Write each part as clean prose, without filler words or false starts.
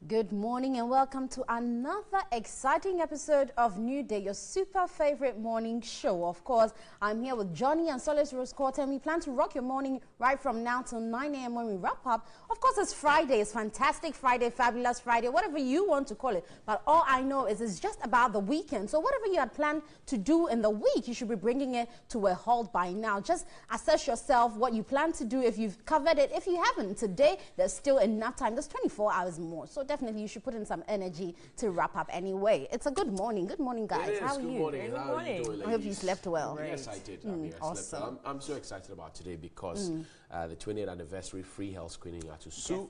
Good morning and welcome to another exciting episode of New Day, your super favorite morning show. Of course, I'm here with Johnny and Solace Rose Quarter, and we plan to rock your morning right from now till 9 a.m. when we wrap up. Of course, it's Friday. It's Fantastic Friday, Fabulous Friday, whatever you want to call it. But all I know is it's just about the weekend. So whatever you had planned to do in the week, you should be bringing it to a halt by now. Just assess yourself, what you plan to do, if you've covered it. If you haven't, today, there's still enough time. There's 24 hours more. So definitely you should put in some energy to wrap up anyway. It's a good morning. Good morning, guys. How are you? Morning. How are you doing, ladies? I hope you slept well. Yes, I did. I slept well. I'm so excited about today because the 20th anniversary free health screening at Susu,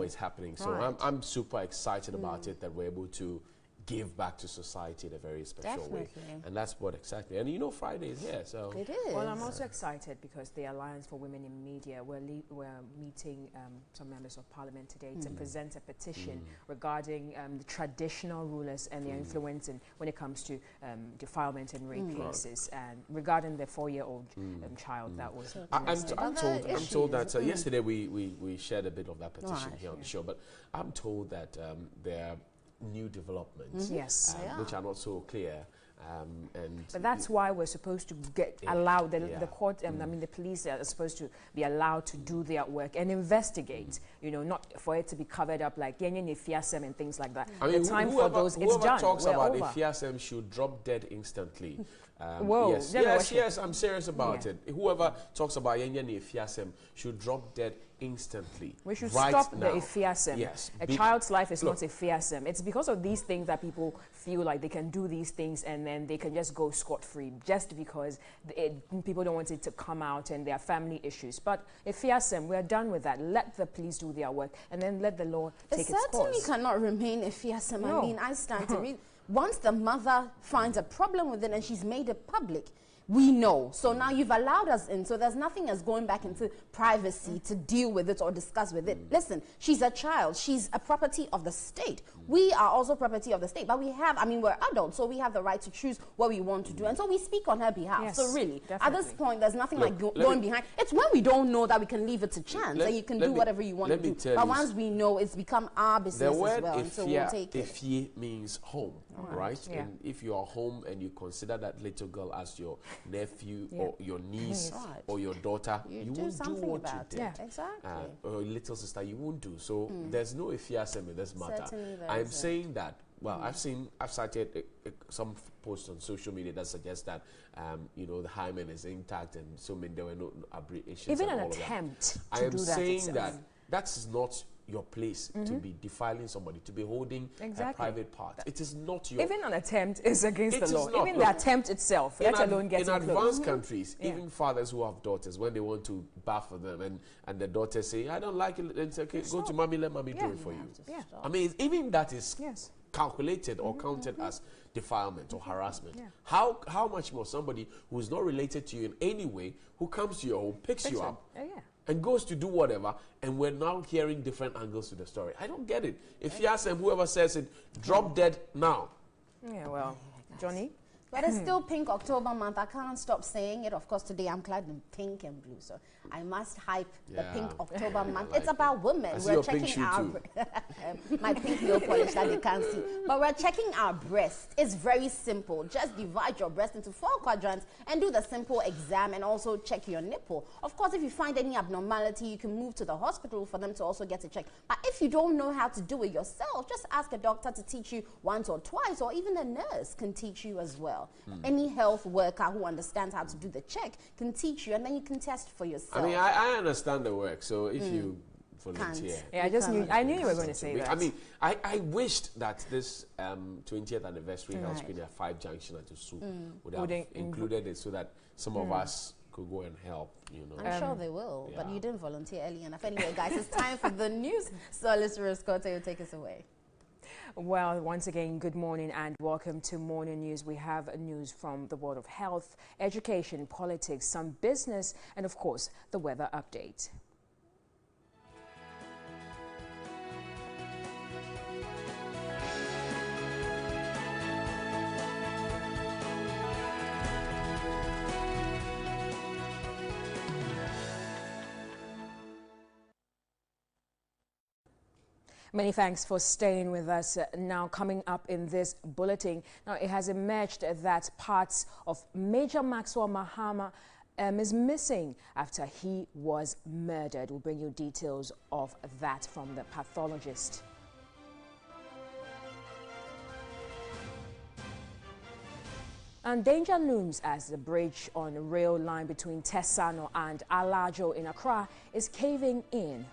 is happening. So I'm super excited about it, that we're able to give back to society in a very special way. And that's what excites me. And you know, Friday is here, so. It is. Well, I'm also excited because the Alliance for Women in Media, we're meeting some members of Parliament today to present a petition regarding the traditional rulers and their influence when it comes to defilement and rape cases, and regarding the 4-year-old child that was. I'm told that yesterday we shared a bit of that petition here on the show, but I'm told that there are new developments, which are not so clear, but that's why we're supposed to get allowed the court. I mean, the police are supposed to be allowed to do their work and investigate. You know, not for it to be covered up like Kenyan and things like that. I mean, the time for those, it's done. Whoever talks about over. Ifyasem should drop dead instantly. Whoa, yes, I'm serious about it. Whoever talks about Kenyan Ifyasem should drop dead instantly. We should right stop now. the Ifyasem. Yes. A child's life is not Ifyasem. It's because of these things that people feel like they can do these things and then they can just go scot-free just because people don't want it to come out and there are family issues. But Ifyasem, we're done with that. Let the police do their work and then let the law take its course. It certainly cannot remain Ifyasem. No. I mean, I stand to read. Once the mother finds a problem with it and she's made it public, we know. So now you've allowed us in. So there's nothing as going back into privacy to deal with it or discuss with it. Listen, she's a child. She's a property of the state. We are also property of the state. But we have, I mean, we're adults, so we have the right to choose what we want to do. And so we speak on her behalf. Yes, so really, definitely. at this point, there's nothing like going behind. It's when we don't know that we can leave it to chance. And you can do whatever you want to do. But once we know, it's become our business as well. And so we'll take it. Ifye means home, right? Yeah. And if you are home and you consider that little girl as your nephew or your niece or your daughter, you won't do what you did. Yeah, exactly. Or little sister, you won't do. So there's no Ifyasem in this matter. I'm saying that. Well, I've cited some posts on social media that suggest that the hymen is intact and so many there were no aberrations. Even an attempt to do that. I am saying that that's not your place to be defiling somebody, to be holding a private part. It is not your... Even an attempt is against the law. Even the attempt itself, let alone getting close. In advanced countries, even fathers who have daughters, when they want to bath for them and the daughter say, I don't like it, it's okay, go to mommy, let mommy do it for you. I mean, even that is calculated or counted as defilement or harassment. How much more somebody who is not related to you in any way, who comes to your home, picks you up, and goes to do whatever, and we're now hearing different angles to the story. I don't get it. If you ask them, whoever says it, drop dead now. Yeah, well, Johnny? But it's still Pink October month. I can't stop saying it. Of course, today I'm clad in pink and blue, so I must hype the Pink October month. It's about women. We're checking our my pink nail polish that they can't see. But we're checking our breast. It's very simple. Just divide your breast into 4 quadrants and do the simple exam and also check your nipple. Of course, if you find any abnormality, you can move to the hospital for them to also get it checked. But if you don't know how to do it yourself, just ask a doctor to teach you once or twice, or even a nurse can teach you as well. Any health worker who understands how to do the check can teach you, and then you can test for yourself. I mean, I understand the work, so if you volunteer. I knew you were going to say that. I mean, I wished that this 20th anniversary health screening at 5 Junction at Susu would have included it so that some of us could go and help, I'm sure they will, but you didn't volunteer early enough. Anyway, guys, it's time for the news. So, Solace Rose, will take us away. Well, once again, good morning and welcome to Morning News. We have news from the world of health, education, politics, some business, and of course, the weather update. Many thanks for staying with us. Now, coming up in this bulletin, now it has emerged that parts of Major Maxwell Mahama is missing after he was murdered. We'll bring you details of that from the pathologist. And danger looms as the bridge on the rail line between Tesano and Alajo in Accra is caving in.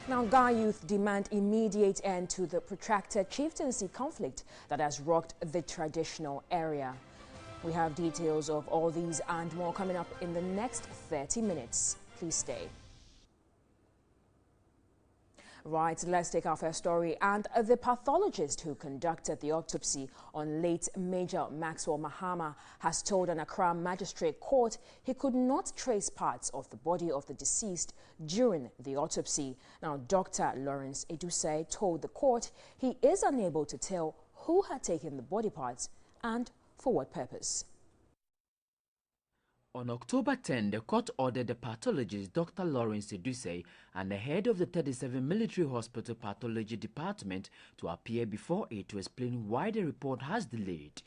Now, Ga youth demand immediate end to the protracted chieftaincy conflict that has rocked the traditional area. We have details of all these and more coming up in the next 30 minutes. Please stay. Right, let's take our first story. And the pathologist who conducted the autopsy on late Major Maxwell Mahama has told an Accra magistrate court he could not trace parts of the body of the deceased during the autopsy. Now, Dr. Lawrence Edusei told the court he is unable to tell who had taken the body parts and for what purpose. On October 10, the court ordered the pathologist Dr. Lawrence Edusei and the head of the 37 Military Hospital Pathology Department to appear before it to explain why the report has delayed.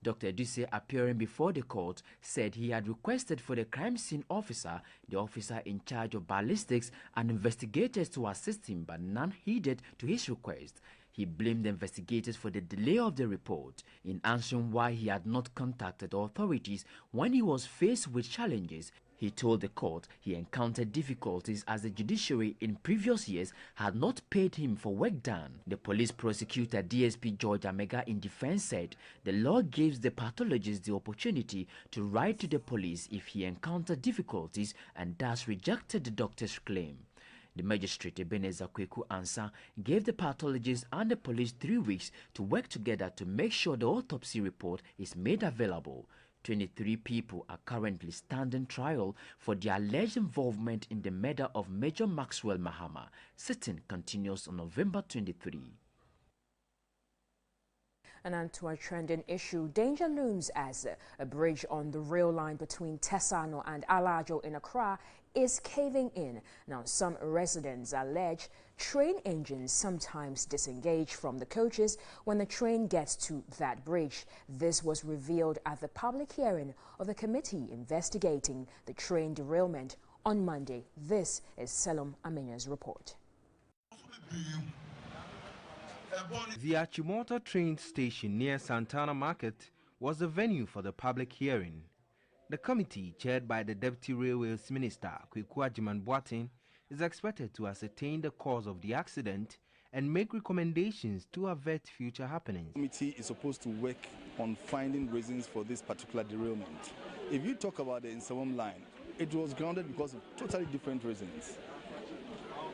Dr. Edusei, appearing before the court, said he had requested for the crime scene officer, the officer in charge of ballistics, and investigators to assist him, but none heeded to his request. He blamed the investigators for the delay of the report. In answering why he had not contacted authorities when he was faced with challenges, he told the court he encountered difficulties as the judiciary in previous years had not paid him for work done. The police prosecutor DSP George Amega in defense said the law gives the pathologist the opportunity to write to the police if he encountered difficulties and thus rejected the doctor's claim. The magistrate Ebenezer Kweku Ansa gave the pathologist and the police 3 weeks to work together to make sure the autopsy report is made available. 23 people are currently standing trial for their alleged involvement in the murder of Major Maxwell Mahama. Sitting continues on November 23. And on to a trending issue, danger looms as a bridge on the rail line between Tesano and Alajo in Accra is caving in. Now, some residents allege train engines sometimes disengage from the coaches when the train gets to that bridge. This was revealed at the public hearing of the committee investigating the train derailment on Monday. This is Selim Aminya's report. The Achimota train station near Santana Market was the venue for the public hearing. The committee, chaired by the Deputy Railways Minister, Kweku Agyemang-Boateng, is expected to ascertain the cause of the accident and make recommendations to avert future happenings. The committee is supposed to work on finding reasons for this particular derailment. If you talk about the Nsawam line, it was grounded because of totally different reasons.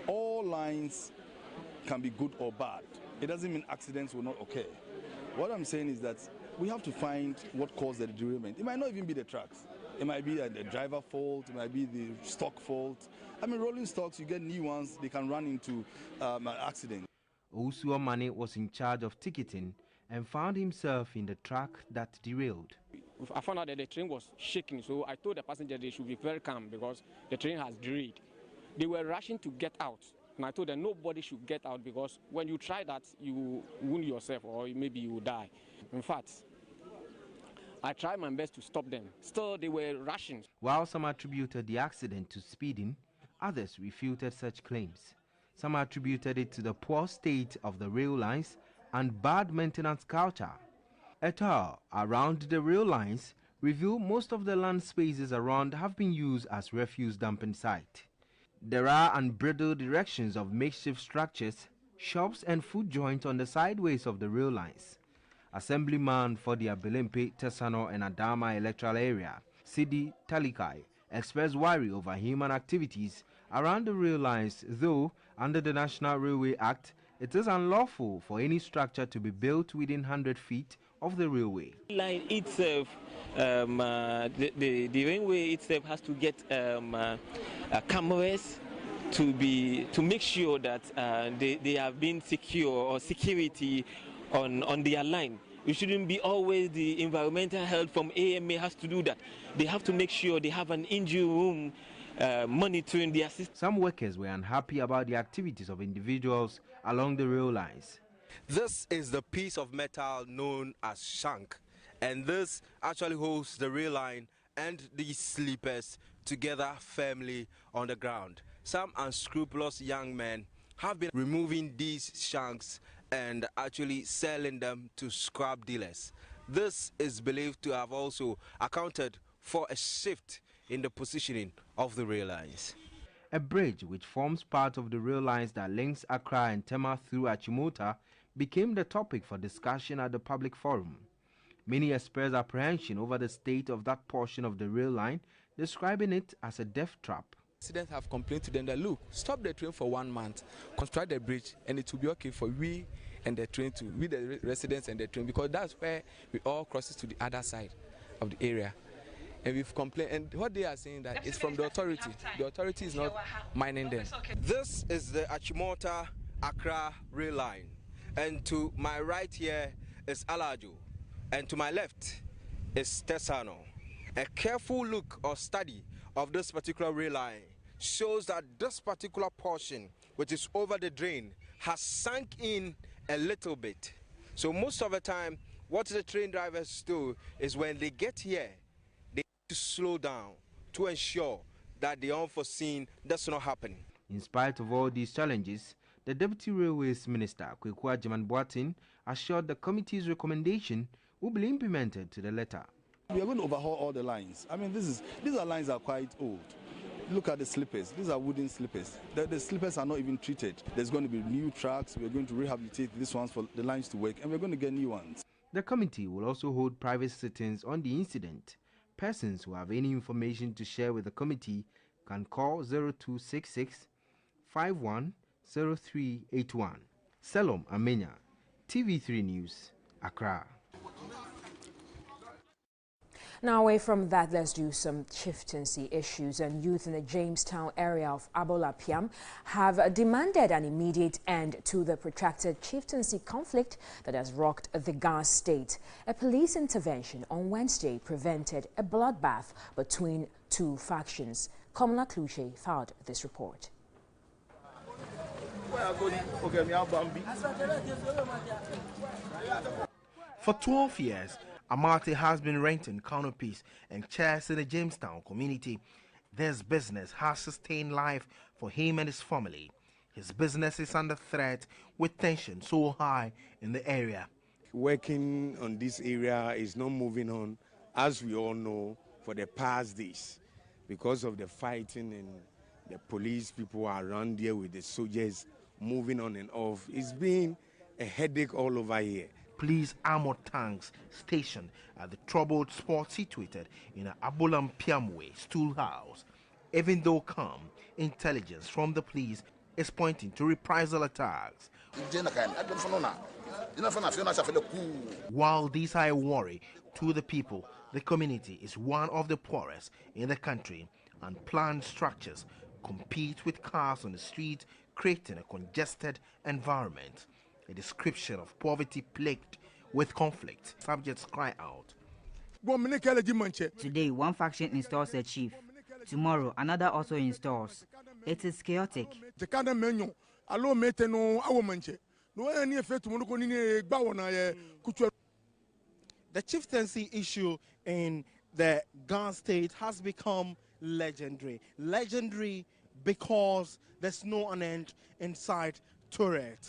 All lines can be good or bad. It doesn't mean accidents will not occur. What I'm saying is that we have to find what caused the derailment. It might not even be the tracks. It might be the driver fault. It might be the stock fault. I mean, rolling stocks, you get new ones, they can run into an accident. Owusu Mane was in charge of ticketing and found himself in the track that derailed. I found out that the train was shaking, so I told the passenger they should be very calm because the train has derailed. They were rushing to get out. And I told them nobody should get out because when you try that, you wound yourself or maybe you will die. In fact, I tried my best to stop them. Still, they were rushing. While some attributed the accident to speeding, others refuted such claims. Some attributed it to the poor state of the rail lines and bad maintenance culture. A tour around the rail lines revealed most of the land spaces around have been used as refuse dumping site. There are unbridled directions of makeshift structures, shops and food joints on the sideways of the rail lines. Assemblyman for the Abelempe, Tesano and Adama electoral area, Sidi Talikai, expressed worry over human activities around the rail lines, though under the National Railway Act, it is unlawful for any structure to be built within 100 feet of the railway. Line itself, the railway itself has to get cameras to make sure that they have been secure or security on their line. It shouldn't be always the environmental health from AMA has to do that. They have to make sure they have an injury room monitoring their system. Some workers were unhappy about the activities of individuals along the rail lines. This is the piece of metal known as shank, and this actually holds the rail line and these sleepers together firmly on the ground. Some unscrupulous young men have been removing these shanks and actually selling them to scrap dealers. This is believed to have also accounted for a shift in the positioning of the rail lines. A bridge which forms part of the rail lines that links Accra and Tema through Achimota became the topic for discussion at the public forum. Many expressed apprehension over the state of that portion of the rail line, describing it as a death trap. Residents have complained to them that, look, stop the train for 1 month, construct the bridge, and it will be okay for we and the train to, we the residents and the train, because that's where we all crosses to the other side of the area. And we've complained, and what they are saying that it's from the authority. The authority is not minding them. This is the Achimota Accra rail line, and to my right here is Alajo, and to my left is Tesano. A careful look or study of this particular rail line shows that this particular portion, which is over the drain, has sunk in a little bit. So most of the time, what the train drivers do is when they get here, they need to slow down to ensure that the unforeseen does not happen. In spite of all these challenges, the Deputy Railways Minister, Kwekwa Jiman-Boatin, assured the committee's recommendation will be implemented to the letter. We are going to overhaul all the lines. I mean, these lines are quite old. Look at the slippers. These are wooden slippers. The slippers are not even treated. There's going to be new tracks. We're going to rehabilitate these ones for the lines to work, and we're going to get new ones. The committee will also hold private sittings on the incident. Persons who have any information to share with the committee can call 0266 510381. Selom Amenya, TV3 News, Accra. Now, away from that, let's do some chieftaincy issues. And youth in the Jamestown area of Abolapiam have demanded an immediate end to the protracted chieftaincy conflict that has rocked the Ghana state. A police intervention on Wednesday prevented a bloodbath between two factions. Kamala Kluche filed this report. For 12 years, Amate has been renting canopies and chairs in the Jamestown community. This business has sustained life for him and his family. His business is under threat with tension so high in the area. Working on this area is not moving on, as we all know, for the past days because of the fighting and the police people around here with the soldiers moving on and off. It's been a headache all over here. Police armored tanks stationed at the troubled spot situated in an Abolam Piamwe stool house. Even though calm, intelligence from the police is pointing to reprisal attacks. While these are a worry to the people, the community is one of the poorest in the country, and planned structures compete with cars on the street, creating a congested environment. A description of poverty plagued with conflict. Subjects cry out. Today, one faction installs a chief. Tomorrow, another also installs. It is chaotic. The chieftaincy issue in the Ghana state has become legendary. Legendary because there's no end inside Tourette.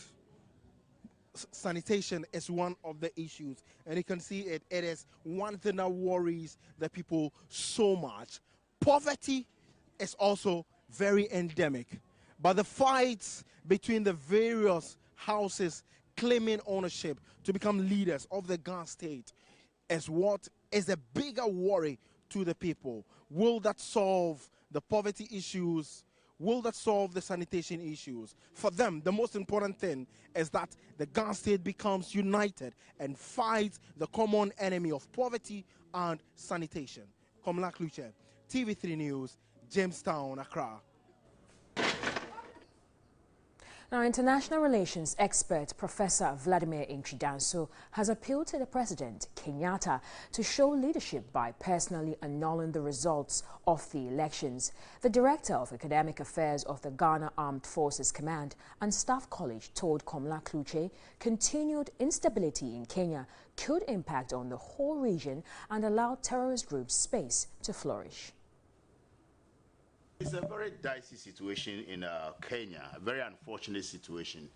Sanitation is one of the issues, and you can see it is one thing that worries the people so much. Poverty is also very endemic, but the fights between the various houses claiming ownership to become leaders of the Ghana state is what is a bigger worry to the people. Will that solve the poverty issues? Will that solve the sanitation issues? For them, the most important thing is that the Ghana state becomes united and fights the common enemy of poverty and sanitation. Kamala Kluche, TV3 News, Jamestown, Accra. Now, international relations expert Professor Vladimir Nchidanso has appealed to the President, Kenyatta, to show leadership by personally annulling the results of the elections. The Director of Academic Affairs of the Ghana Armed Forces Command and Staff College told Komla Kluche continued instability in Kenya could impact on the whole region and allow terrorist groups space to flourish. It's a very dicey situation in Kenya, a very unfortunate situation.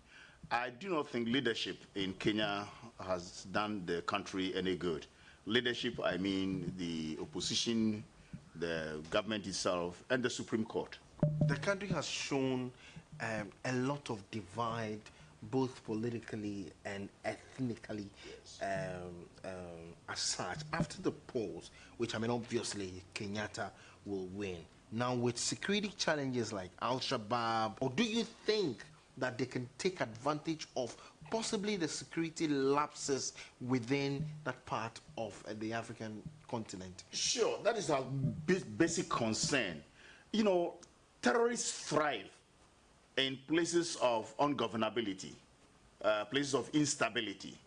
I do not think leadership in Kenya has done the country any good. Leadership, I mean the opposition, the government itself, and the Supreme Court. The country has shown a lot of divide, both politically and ethnically, as such. After the polls, which I mean obviously Kenyatta will win. Now with security challenges like Al-Shabaab, or do you think that they can take advantage of possibly the security lapses within that part of the African continent? Sure, that is our basic concern. You know, terrorists thrive in places of ungovernability, places of instability.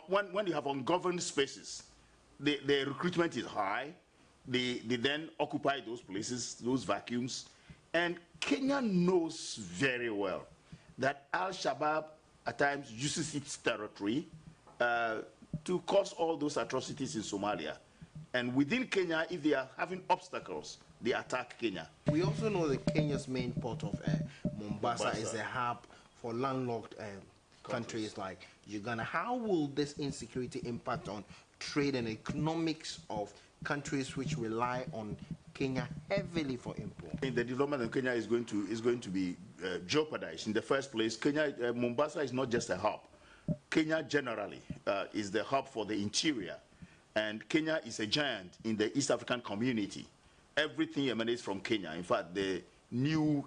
When you have ungoverned spaces, the recruitment is high. They then occupy those places, those vacuums. And Kenya knows very well that Al-Shabaab at times uses its territory to cause all those atrocities in Somalia. And within Kenya, if they are having obstacles, they attack Kenya. We also know that Kenya's main port of Mombasa is a hub for landlocked countries like Uganda. How will this insecurity impact on trade and economics of countries which rely on Kenya heavily for import? The development of Kenya is going to be jeopardized. In the first place, Mombasa is not just a hub. Kenya generally is the hub for the interior, and Kenya is a giant in the East African community. Everything emanates from Kenya. In fact, the new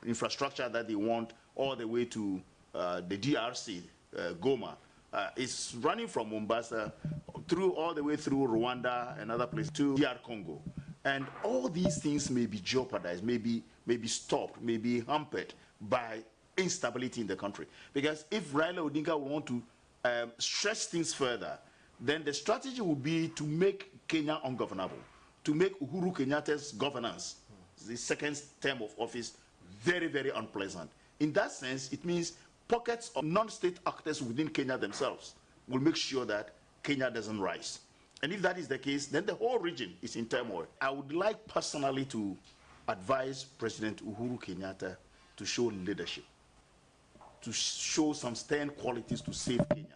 infrastructure that they want all the way to the DRC, Goma, is running from Mombasa all the way through Rwanda and other places to DR Congo. And all these things may be jeopardized, may be stopped, may be hampered by instability in the country. Because if Raila Odinga want to stress things further, then the strategy would be to make Kenya ungovernable, to make Uhuru Kenyatta's governance, the second term of office, very, very unpleasant. In that sense, it means pockets of non-state actors within Kenya themselves will make sure that Kenya doesn't rise. And if that is the case, then the whole region is in turmoil. I would like personally to advise President Uhuru Kenyatta to show leadership, to show some stern qualities to save Kenya.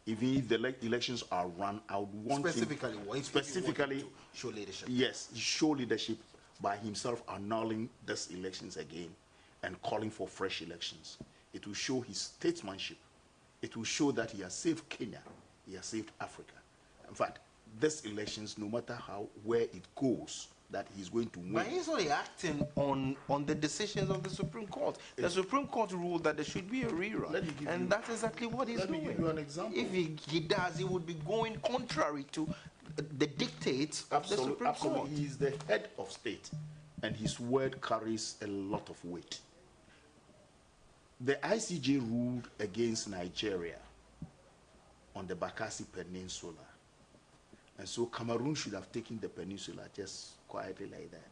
Even if the elections are run, I would want specifically to show leadership. Yes, show leadership by himself annulling these elections again and calling for fresh elections. It will show his statesmanship. It will show that he has saved Kenya. He has saved Africa. In fact, these elections, no matter where it goes, that he's going to win. But he's only acting on the decisions of the Supreme Court. The Supreme Court ruled that there should be a rerun. And that's exactly what he's doing. Let me give you an example. If he does, he would be going contrary to the dictates of the Supreme Court. He is the head of state, and his word carries a lot of weight. The ICJ ruled against Nigeria on the Bakassi Peninsula. And so Cameroon should have taken the peninsula just quietly like that.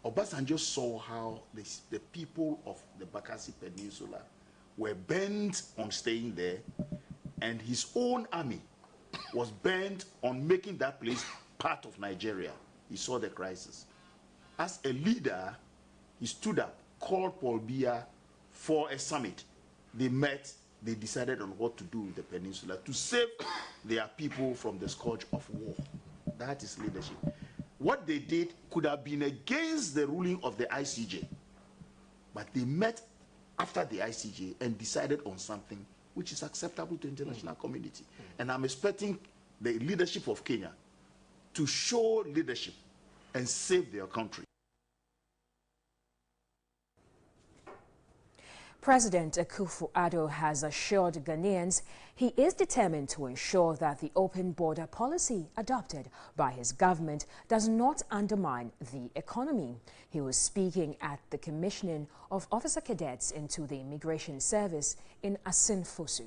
Obasanjo saw how the people of the Bakassi Peninsula were bent on staying there, and his own army was bent on making that place part of Nigeria. He saw the crisis. As a leader, he stood up, called Paul Biya for a summit. They met, they decided on what to do with the peninsula to save their people from the scourge of war. That is leadership. What they did could have been against the ruling of the ICJ, but they met after the ICJ and decided on something which is acceptable to the international community. And I'm expecting the leadership of Kenya to show leadership and save their country. President Akufo-Addo has assured Ghanaians he is determined to ensure that the open border policy adopted by his government does not undermine the economy. He was speaking at the commissioning of officer cadets into the immigration service in Asinfosu.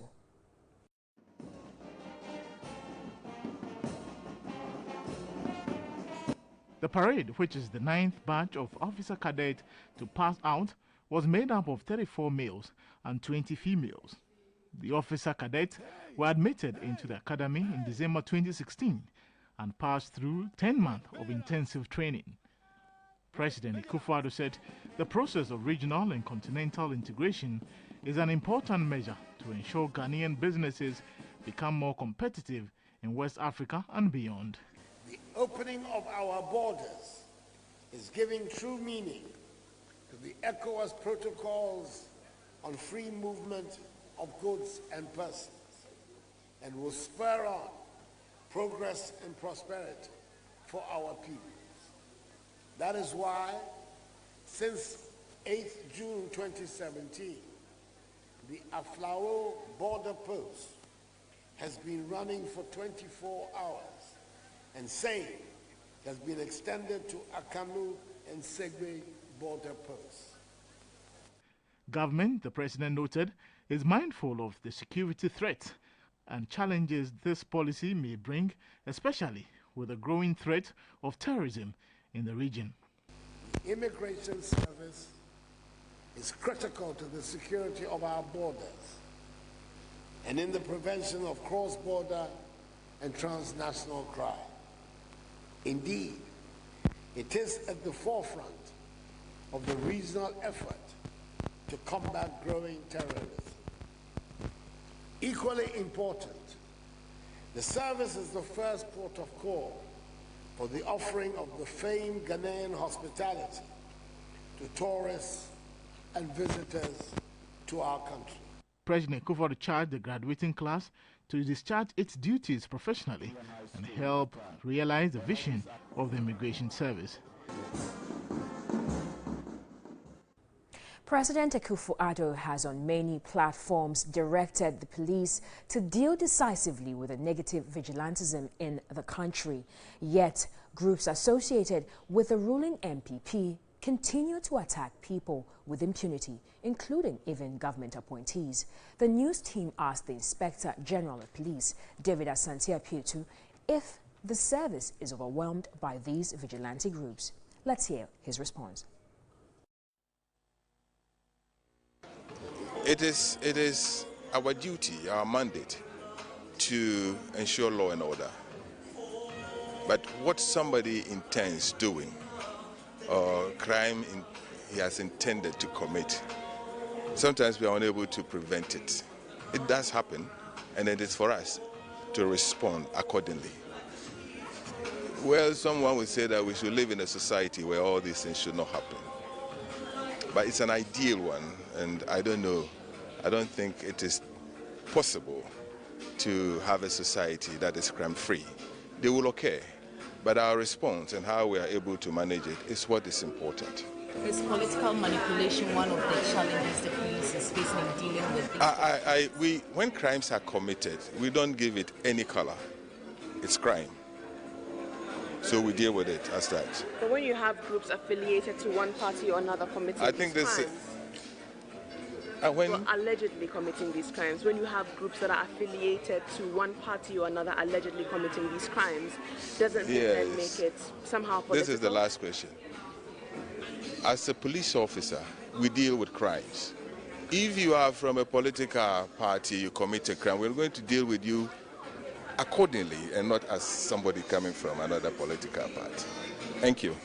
The parade, which is the 9th batch of officer cadet to pass out, was made up of 34 males and 20 females. The officer cadets were admitted into the academy in December 2016 and passed through 10 months of intensive training. President Akufo-Addo said the process of regional and continental integration is an important measure to ensure Ghanaian businesses become more competitive in West Africa and beyond. The opening of our borders is giving true meaning to the ECOWAS protocols on free movement of goods and persons, and will spur on progress and prosperity for our peoples. That is why, since 8th June 2017, the Aflao border post has been running for 24 hours, and same has been extended to Akanu and Segbe border posts. Government, the president noted, is mindful of the security threat and challenges this policy may bring, especially with the growing threat of terrorism in the region. The Immigration Service is critical to the security of our borders and in the prevention of cross-border and transnational crime. Indeed, it is at the forefront of the regional effort to combat growing terrorism. Equally important, the service is the first port of call for the offering of the famed Ghanaian hospitality to tourists and visitors to our country. President Akufo-Addo charged the graduating class to discharge its duties professionally and help realize the vision of the immigration service. President Akufo-Addo has on many platforms directed the police to deal decisively with the negative vigilantism in the country. Yet, groups associated with the ruling MPP continue to attack people with impunity, including even government appointees. The news team asked the Inspector General of Police, David Asante-Apietu, if the service is overwhelmed by these vigilante groups. Let's hear his response. It is our duty, our mandate, to ensure law and order. But what somebody intends doing, or crime he has intended to commit, sometimes we are unable to prevent it. It does happen, and it is for us to respond accordingly. Well, someone will say that we should live in a society where all these things should not happen. But it's an ideal one, and I don't know. I don't think it is possible to have a society that is crime-free. They will occur, but our response and how we are able to manage it is what is important. Is political manipulation one of the challenges the police is facing in dealing with? When crimes are committed, we don't give it any color. It's crime. So we deal with it as that. But when you have groups affiliated to one party or another committing crimes, allegedly committing these crimes, when you have groups that are affiliated to one party or another allegedly committing these crimes, doesn't it then make it somehow political? This is the last question. As a police officer, we deal with crimes. If you are from a political party, you commit a crime, we're going to deal with you accordingly and not as somebody coming from another political party. Thank you.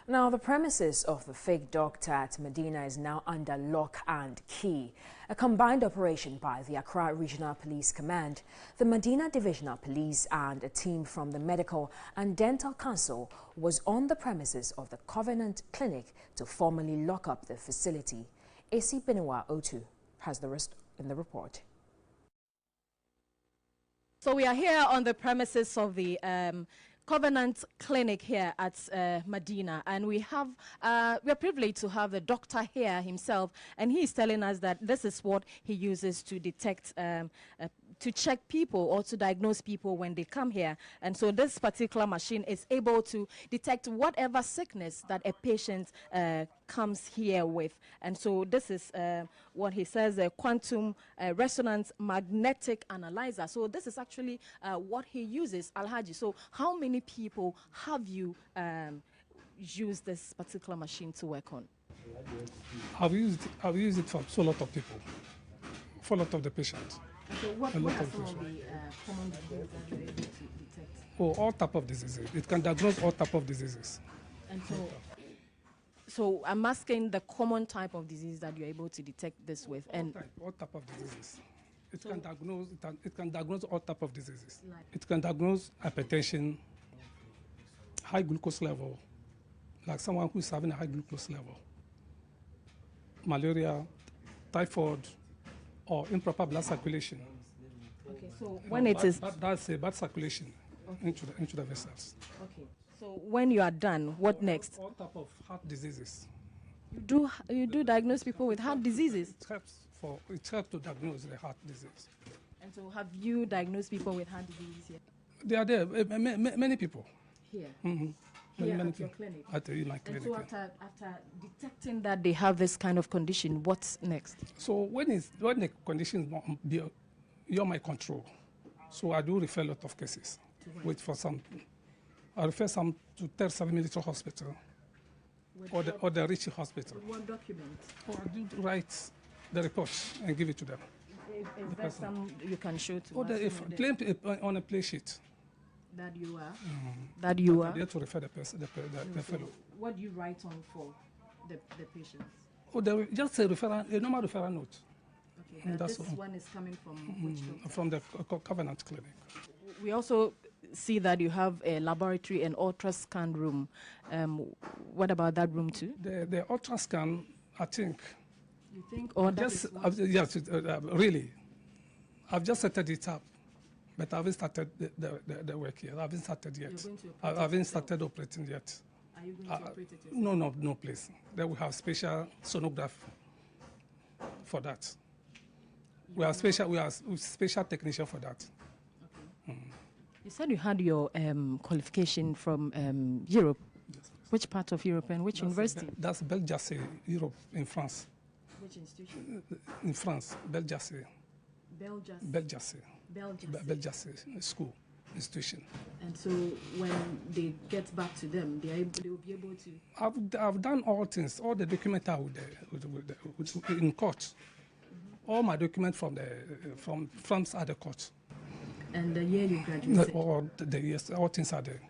Now, the premises of the fake doctor at Medina is now under lock and key. A combined operation by the Accra Regional Police Command, the Medina Divisional Police and a team from the Medical and Dental Council was on the premises of the Covenant Clinic to formally lock up the facility. AC Benewa Otu has the rest in the report. So we are here on the premises of the Covenant Clinic here at Medina, and we are privileged to have the doctor here himself, and he is telling us that this is what he uses to detect, to check people or to diagnose people when they come here. And so this particular machine is able to detect whatever sickness that a patient comes here with. And so this is what he says, a quantum resonance magnetic analyzer. So this is actually what he uses, Alhaji. So how many people have you used this particular machine to work on? I've used it for so lot of people, for a lot of the patients. So what are some of the common diseases that you're able to detect? Oh, all type of diseases. It can diagnose all type of diseases. And so I'm asking the common type of disease that you're able to detect this with. All type of diseases. It can diagnose all type of diseases. It can diagnose hypertension, high glucose level, like someone who's having a high glucose level, malaria, typhoid, or improper blood circulation. Okay, so when it is... That's a bad circulation into the vessels. Okay, so when you are done, what next? All type of heart diseases. You do diagnose people with heart diseases? It helps to diagnose the heart disease. And so have you diagnosed people with heart disease here? They are there, many people. Here? Mm-hmm. Here many at your clinic? At my clinic. And so after detecting that they have this kind of condition, what's next? So when the condition is beyond my control, so I do refer a lot of cases. Wait for some. I refer some to 37 military hospital or the Rich hospital. What document? Or I do write the report and give it to them. Is there some you can show to us? Or on a play sheet. That you are? That you are? You have to refer the fellow. What do you write on for the patients? Oh, just a normal referral note. Okay, and this one is coming from which doctor? From the Covenant Clinic. We also see that you have a laboratory and ultrasound room. What about that room too? The ultrasound, I think. You think? Or yes, really. I've just set it up. But I haven't started the work yet. I haven't started yet. I haven't started operating yet. Are you going to operate it yourself? No, please. Then we have special sonograph for that. We are special technician for that. Okay. You said you had your qualification from Europe. Yes. Which part of Europe and which university? That's Belgium, Europe, in France. Which institution? In France, Belgium. Belgium school, institution. And so when they get back to them, they will be able to... I've done all things, all the documents are in court. All my documents from at the court. And the year you graduated? All the years, all things are there.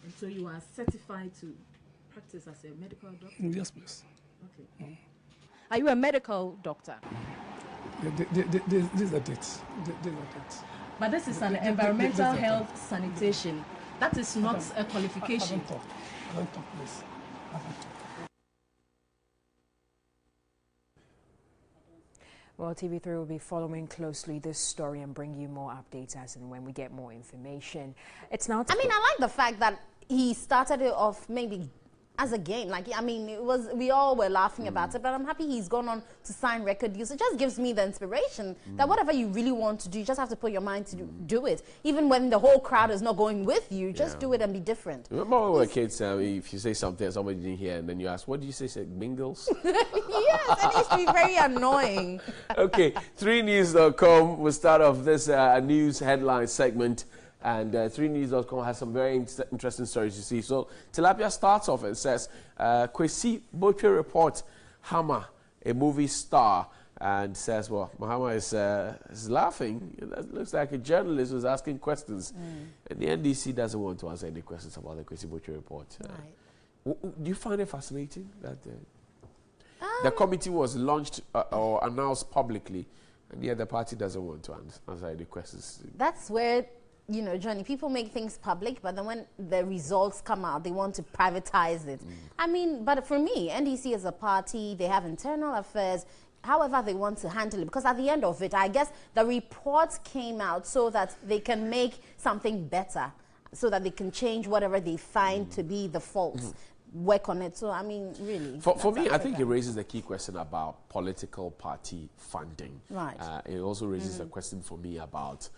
And so you are certified to practice as a medical doctor? Yes, please. Okay. Are you a medical doctor? These are dates. But this is an environmental health sanitation. That is not a qualification. I don't talk, please. Well, TV3 will be following closely this story and bring you more updates as and when we get more information. It's now... I like the fact that he started it off maybe as a game. We all were laughing about it, but I'm happy he's gone on to sign record deals. It just gives me the inspiration that whatever you really want to do, you just have to put your mind to do it. Even when the whole crowd is not going with you, just do it and be different. Remember when we were kids, if you say something and somebody didn't hear, and then you ask, what do you say? Say mingles? Yes, it used to be very annoying. Okay, 3news.com will start off this news headline segment. And 3news.com has some very interesting stories to see. So Tilapia starts off and says, Kwesi Botwe report Mahama, a movie star, and says, well, Mahama is laughing. That looks like a journalist who's asking questions. And the NDC doesn't want to answer any questions about the Kwesi Botwe report. Do you find it fascinating that the committee was launched or announced publicly, and yet the party doesn't want to answer any questions? That's where... Johnny, people make things public, but then when the results come out, they want to privatize it. But for me, NDC is a party, they have internal affairs, however they want to handle it. Because at the end of it, I guess the report came out so that they can make something better. so that they can change whatever they find to be the faults. Work on it. So, I mean, really. For me, I think it raises a key question about political party funding. Right. It also raises a question for me about,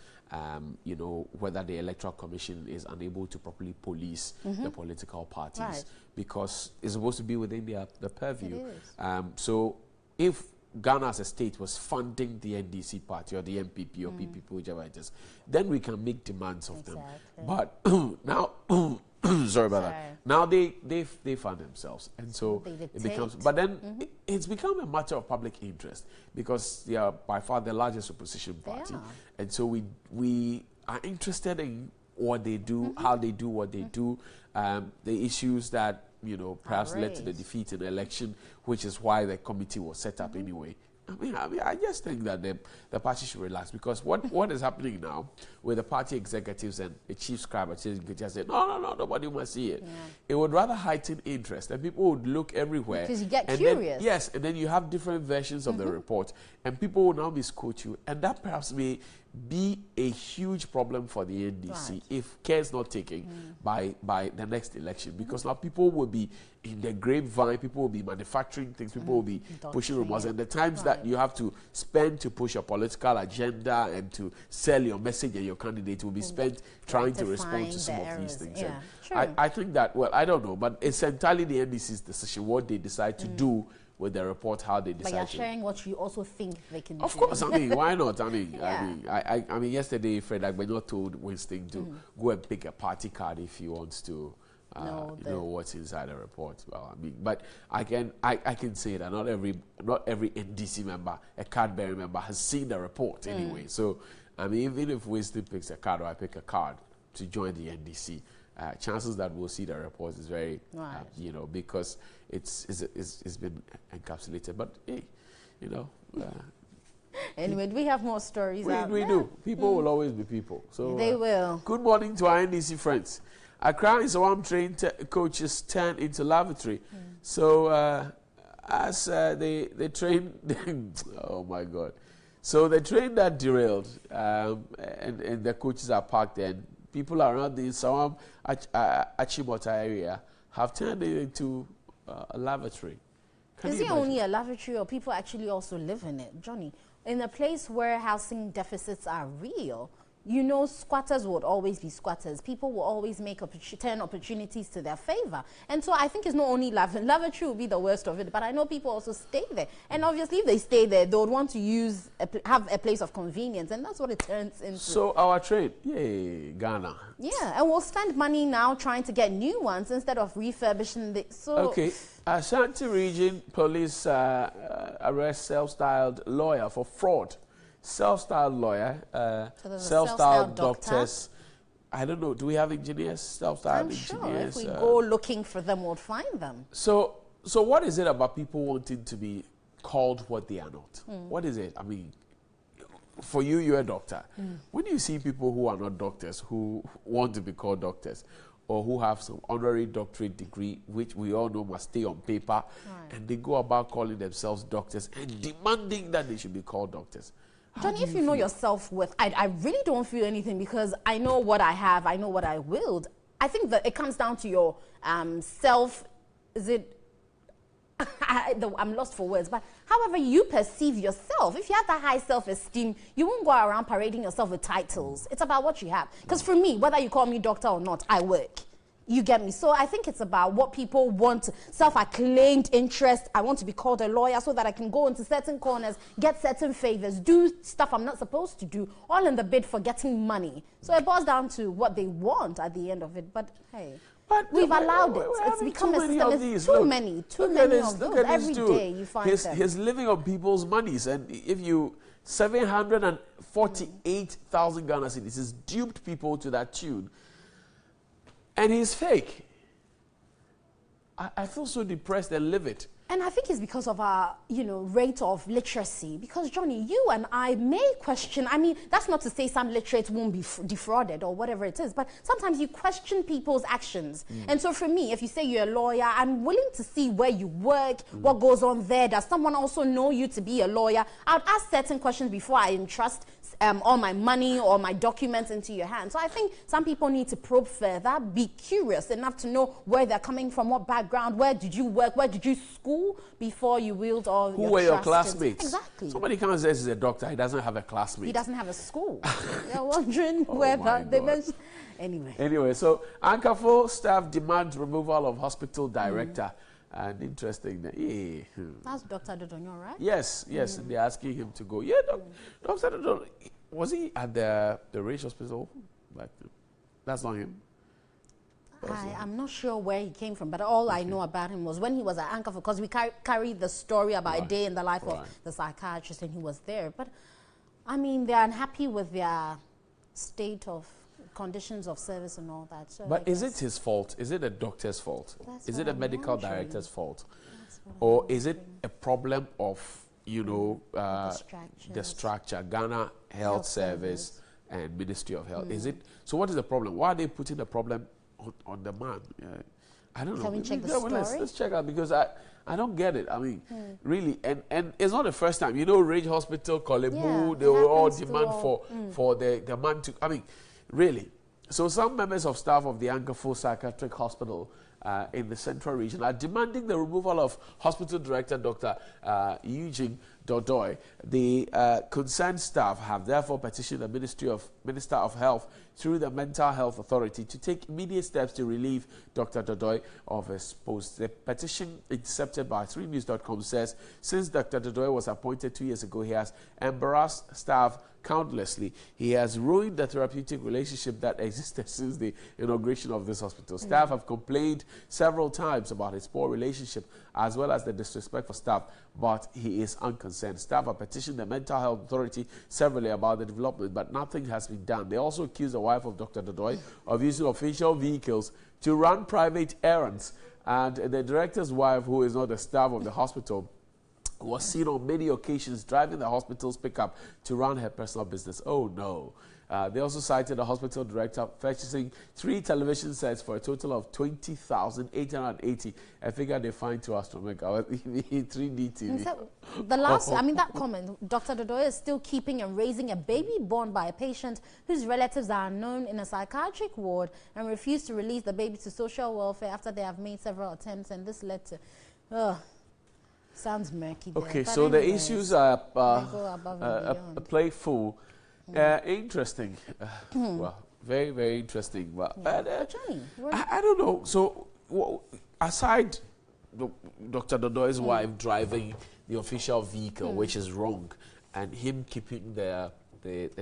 you know, whether the Electoral Commission is unable to properly police the political parties. Right. Because it's supposed to be within the purview. It is. So, if Ghana as a state was funding the NDC party or the MPP or PPP, whichever it is, then we can make demands of them. But now, sorry about that. Now they fund themselves, and so it becomes. But then it's become a matter of public interest because they are by far the largest opposition party, and so we are interested in what they do, how they do what they do, the issues that, you know, perhaps led to the defeat in the election, which is why the committee was set up anyway. I just think that the party should relax, because what is happening now with the party executives and the chief scribe just said, no, nobody must see it. It would rather heighten interest, and people would look everywhere. Because you get and curious. Then, and then you have different versions of the report, and people will now misquote you, and that perhaps may be a huge problem for the NDC if care is not taken by the next election, because now people will be in the grapevine, people will be manufacturing things, people will be pushing rumors, and the times that you have to spend to push your political agenda and to sell your message and your candidate will be spent trying to respond to some of these things. I think that, well, I don't know, but it's entirely the NDC's decision what they decide to do with the report, how they decide. But you're sharing what you also think they can do. Of course, I mean, why not? I mean, yesterday Fred Agbenyo told Winston to go and pick a party card if he wants to know what's inside the report. Well, I mean, but I can say that not every NDC member, a card-bearing member, has seen the report anyway. So, I mean, even if Winston picks a card or I pick a card to join the NDC, chances that we'll see the report is very, you know, because it's been encapsulated. But hey, you know. Anyway, do we have more stories? We do. People will always be people. So they will. Good morning to our NDC friends. Accra is one trained coaches turned into lavatory. So as they train, oh my God. So the train that derailed, and the coaches are parked there. And people around the Sawam Achimota area have turned it into a lavatory. Is it only a lavatory, or people actually also live in it, Johnny? In a place where housing deficits are real, you know, squatters would always be squatters. People will always make turn opportunities to their favor. And so I think it's not only lavatory will be the worst of it, but I know people also stay there. And obviously if they stay there, they would want to have a place of convenience, and that's what it turns into. So our trade, yay, Ghana. Yeah, and we'll spend money now trying to get new ones instead of refurbishing the, Okay, Ashanti Region Police arrest self-styled lawyer for fraud. Self-styled lawyer, self-styled doctors. I don't know. Do we have engineers? Self-styled engineers. Sure. If we go looking for them, we'll find them. So what is it about people wanting to be called what they are not? What is it? I mean, for you, you're a doctor. When you see people who are not doctors who want to be called doctors, or who have some honorary doctorate degree, which we all know must stay on paper, and they go about calling themselves doctors and demanding that they should be called doctors. Johnny, if you know your self-worth, I really don't feel anything, because I know what I have, I know what I willed. I think that it comes down to your I'm lost for words, but however you perceive yourself. If you have that high self-esteem, you won't go around parading yourself with titles. It's about what you have. Because for me, whether you call me doctor or not, I work. You get me? So I think it's about what people want, self-acclaimed interest. I want to be called a lawyer so that I can go into certain corners, get certain favors, do stuff I'm not supposed to do, all in the bid for getting money. So it boils down to what they want at the end of it. But hey, we've allowed it. It's become a system. It's too many of those. Every day you find them. He's living on people's monies. And if you, 748,000 Ghana cedis, he's duped people to that tune. And he's fake. I feel so depressed and livid. And I think it's because of our, rate of literacy. Because, Johnny, you and I may question, I mean, that's not to say some literates won't be defrauded or whatever it is, but sometimes you question people's actions. And so for me, if you say you're a lawyer, I'm willing to see where you work, what goes on there. Does someone also know you to be a lawyer? I would ask certain questions before I entrust all my money or my documents into your hands. So I think some people need to probe further, be curious enough to know where they're coming from, what background, where did you work, where did you school before you wield all Who your were your trust. classmates? Exactly. Somebody comes and says he's a doctor, he doesn't have a classmate. He doesn't have a school. You're wondering whether they mentioned. Anyway, so Ankafo staff demand removal of hospital director. And interesting. That's Dr. Dodonyo, right? Yes, they're asking him to go. Yeah, Dr. Dodonyo, was he at the Rage Hospital? But that's not him. I'm not sure where he came from, but all I know about him was when he was at Ankafo, because we carried the story about a day in the life of the psychiatrist, and he was there. But, I mean, they're unhappy with their state of conditions of service and all that. So but is it his fault? Is it a doctor's fault? Is it a medical director's fault? Or is it a problem of, the structure, Ghana Health Service and Ministry of Health? Is it? So what is the problem? Why are they putting the problem on the man? I don't know. Can we check the story? Let's check out, because I don't get it. I mean, really, and it's not the first time. Rage Hospital, Kolebu, they will all demand for the man to, I mean, really. So some members of staff of the Ankafo Psychiatric Hospital in the Central Region are demanding the removal of Hospital Director Dr. Eugene Dodoy. The concerned staff have therefore petitioned the Minister of Health through the Mental Health Authority to take immediate steps to relieve Dr. Dodoy of his post. The petition intercepted by 3news.com says, since Dr. Dodoy was appointed 2 years ago, he has embarrassed staff countlessly. He has ruined the therapeutic relationship that existed since the inauguration of this hospital. Staff have complained several times about his poor relationship as well as the disrespect for staff, but he is unconcerned. Staff have petitioned the Mental Health Authority severally about the development, but nothing has been done. They also accuse the wife of Dr. Dodoy of using official vehicles to run private errands, and the director's wife, who is not the staff of the hospital, was seen on many occasions driving the hospital's pickup to run her personal business. Oh no. They also cited the hospital director purchasing 3 television sets for a total of 20,880, a figure they find too astronomical. 3D TV. The last, I mean, that comment, Dr. Dodoy is still keeping and raising a baby born by a patient whose relatives are unknown in a psychiatric ward and refused to release the baby to social welfare after they have made several attempts, and this led to... sounds murky there. Okay, but so anyways, the issues are playful. Interesting. Well, very, very interesting. But Johnny, I don't know. So, aside Dr. Dodoy's wife driving the official vehicle, which is wrong, and him keeping the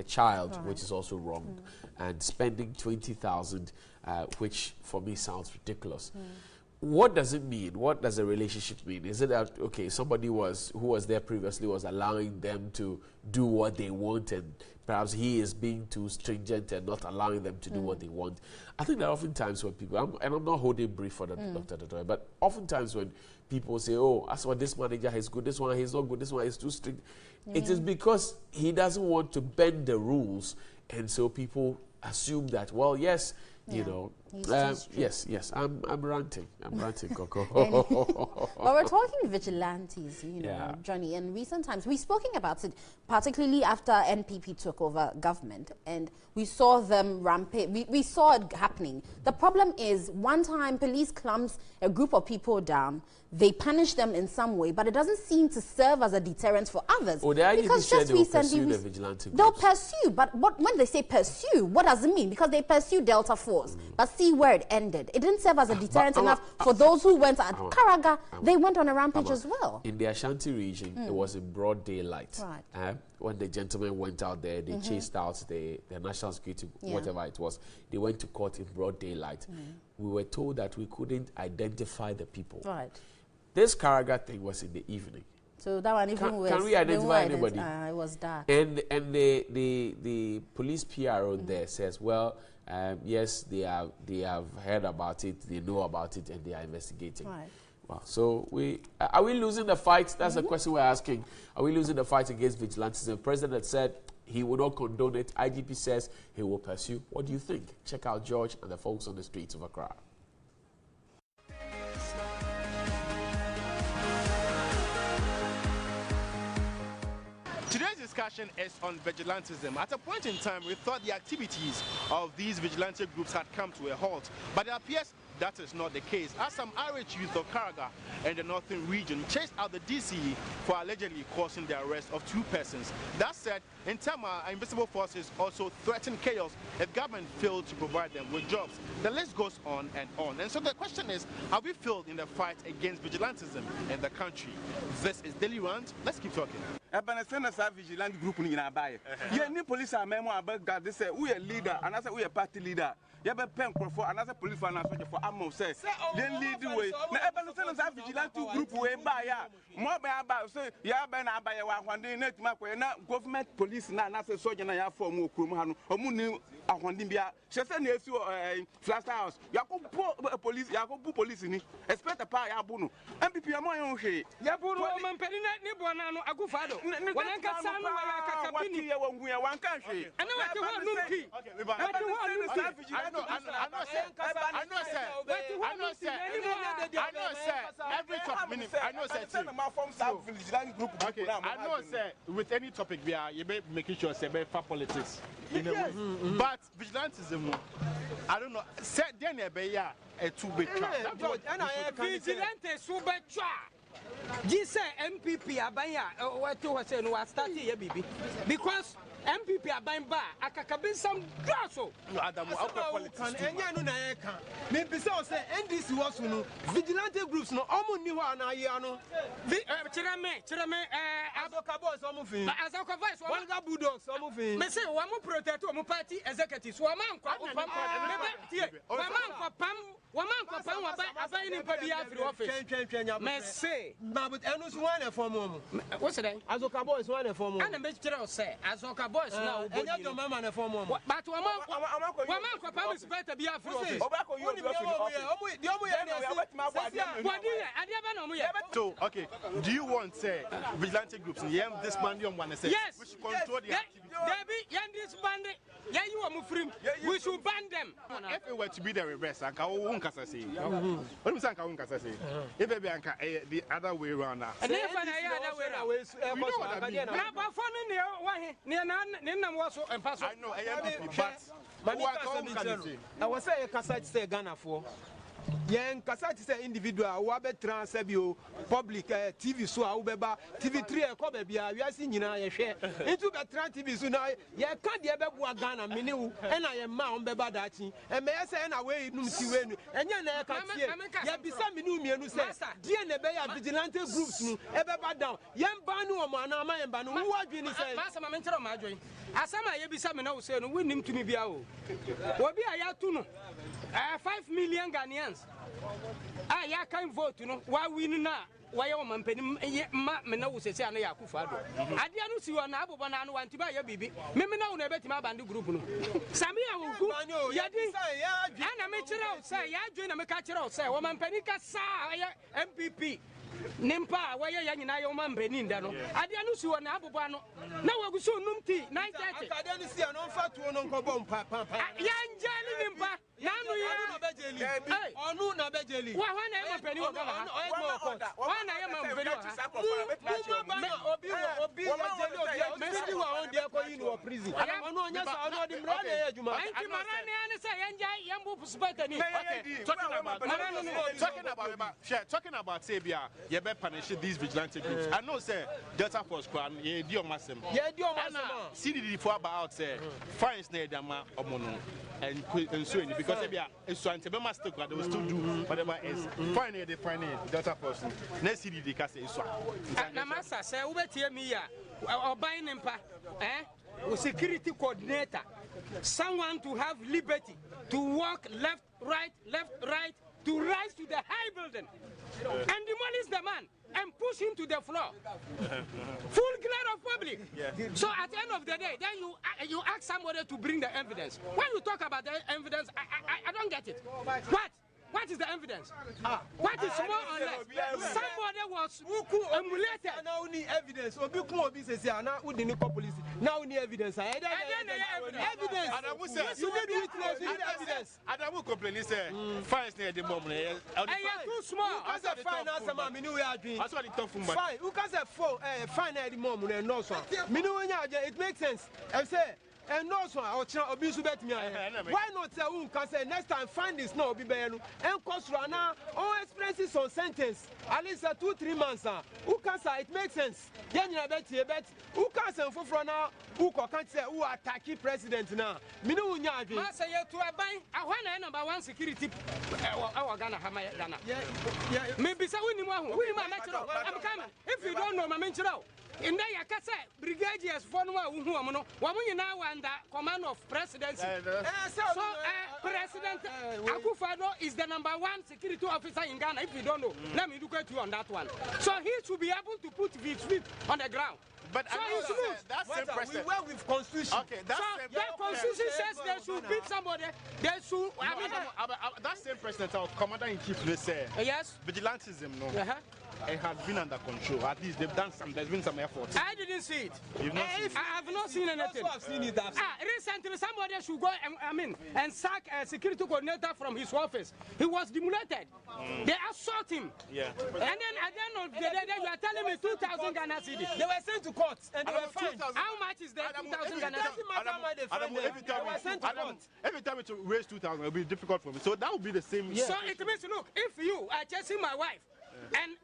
child, which is also wrong, and spending 20,000, which for me sounds ridiculous. What does it mean? What does a relationship mean? Is it that, okay, somebody who was there previously was allowing them to do what they want, and perhaps he is being too stringent and not allowing them to do what they want? I think that oftentimes when people, and I'm not holding brief for Dr. Dodoy, but oftentimes when people say, oh, that's what this manager is good, this one he's not good, this one is too strict, it is because he doesn't want to bend the rules, and so people assume that, well, yes, you know, yes, I'm ranting, Coco. Well, we're talking vigilantes, Johnny. In recent times, we've spoken about it, particularly after NPP took over government, and we saw them rampage. We saw it happening. The problem is, one time police clumps a group of people down, they punish them in some way, but it doesn't seem to serve as a deterrent for others. Oh, because just recently, the vigilante they'll pursue, but when they say pursue, what does it mean? Because they pursue Delta Force, but see where it ended. It didn't serve as a deterrent enough for those who went at Karaga. They went on a rampage as well. In the Ashanti region, it was in broad daylight. Right. When the gentlemen went out there, they chased out the national security, whatever it was. They went to court in broad daylight. We were told that we couldn't identify the people. Right. This Karaga thing was in the evening. So that one even can we identify anybody? It was dark. And the police PRO there says, well, yes, they have heard about it, they know about it, and they are investigating. Right. Wow. So are we losing the fight? That's the question we're asking. Are we losing the fight against vigilantism? The president said he will not condone it. IGP says he will pursue. What do you think? Check out George and the folks on the streets of Accra. Today's discussion is on vigilantism. At a point in time, we thought the activities of these vigilante groups had come to a halt, but it appears that is not the case, as some Irish youth of Karaga and the northern region chased out the DCE for allegedly causing the arrest of 2 persons. That said, in Tama, invisible forces also threatened chaos if government failed to provide them with jobs. The list goes on and on. And so the question is, have we failed in the fight against vigilantism in the country? This is Daily Rant. Let's keep talking. Vigilant group in you police are memo about they say we a leader and I say we a party leader. You have a pen for another police for ammo says then lead the way. Now vigilant group way by more by about say ya ben abaya one day net mark government police na say soldier na ya form okrum or muni ahondimbia she say na esu flash house ya ko police ni expect a pa ya bunu MPP am yon hwe ya bunu man pedi ni bona no agufado wana ka sanu wa ka kabini ya wangu ya wanka hwe ana wa ti ho numpi I know, sir, with any topic we are, you be making sure say for politics. You know, but vigilantism, I don't know. Say then be a 2-bit trap. Vigilante super trap. This MPP abaya what you say no start here bibi because MPP aban ba akakabin some grasso no adamu out politics enya no na ye kan me be say NDC was no vigilante groups no omo ni ho anaye ano chirame azoka boys omo fin azoka boys omo bulldogs omo fin me say wa mo protect omo party executives wa man kwa pam aban ni pa bia free office me say but enu so one form omo what's that azoka boys one form omo and me chira say azoka boys now enya to mama na form omo but wa man kwa pam spect bia free office obako you so okay, do you want say vigilante groups disband on one say yes, we should control the activities? Disband we should ban them. If it were to be the reverse, anka won kasa say. What me say anka won kasa say? If be anka the other way around now. And if the other way around. I know I was say kasa say Ghana for yen kasa say individual wo be transfer bio public TV so a wo beba TV3 e ko ba bia wi ase nyina ye hwe into be trans TV so na ye ka de be bua Ghana mini wu e na ye ma on beba da chi e me ye say na we num ti we nu enye na ye ka tie ye bisa mini umienu say die na be ya vigilante groups nu e beba down ye mba nu o mo na ma ye mba nu wo adwini say masa ma mentero ma adwen asama ye bisa me na wo say no we nim tumi bia o obi aya tu no 5 million Ghanaians ya can vote no wa win na wa ye man pani ma me na wo sese ana ya kufado ade anu si wona abobo na anu wanti ba ya bibi me na wo na betima band group no sami ya wo ku ya di ana me kire o say ya adwen na me ka kire o say wo man pani ka sa ya MPP nimpa wa ye ya nyina ye man pani nda no ade anu si wona abobo no na wa gu so num ti 9:30 ade anu si ana mfa tuo no nkobo mpa ya njali nimpa nanu ya onu na bejeli wa wana ye mapeni wa baba wana ye mapeni wa obi mesi wa on dia ko yin wa prison onu onya sa onu di mra na ye juma anti marane ane sa yanja yambu puspata ni talking about Sabia ye be punish these vigilante groups. I know say Delta Force kwan ye di o masem CDD for about say fines na edama omono and so because it's so antebe master they will still do whatever is fine they find Delta Force next CDD ka say so na massa say we betie mi ya oban nimpa security coordinator someone to have liberty to walk left right to rise to the high building and demolish the man and push him to the floor. Full glare of public. Yeah. So at the end of the day, then you ask somebody to bring the evidence. When you talk about the evidence, I don't get it. What is the evidence? What is more or less? Somebody was emulated. Now we need evidence. Obi says now we need police. Now we need evidence. Evidence. You need witness. You need evidence. Adamu complain say fines near the moment. Too small. As a fine answer, man, me know we are doing. That's what it tough for. Fine. Who can say fine at the moment and no so. Me know it makes sense. I say. And no so I abuse bet me. Why not say who can say next time find this no be benu and cost rana all expenses on sentence at least 2-3 months. Who can say it makes sense? Then you bet who can say for now who can say who attacking president now? Me no nya ade. Ma say you to aban ahwana number 1 security our Ghana Ghana. Yeah. Maybe say we ni mo I'm coming. If you don't know my menchiro. In there, you can say brigadiers for no one now under command of presidency. So, President Akufo-Addo is the #1 security officer in Ghana. If you don't know, let me educate you on that one. So he should be able to put his feet on the ground. But so that's same president. We work with constitution. Okay, that's so the constitution says they should beat somebody. They should. That same president, our commander in chief, they say yes. Vigilantism, no. It has been under control. At least they've done some. There's been some efforts. I didn't see it. You've not seen it. I have not seen anything. I've seen it. Recently, somebody should go. And sack a security coordinator from his office. He was demolated. They assault him. Yeah. And then at the end of the day, you are telling me 2,000 Ghana cedis. They were sent to court and they were fined. How much is that? 2,000 Ghana cedis. Every time to raise 2,000, it'll be difficult for me. So that would be the same. So it means, look, if you are chasing my wife and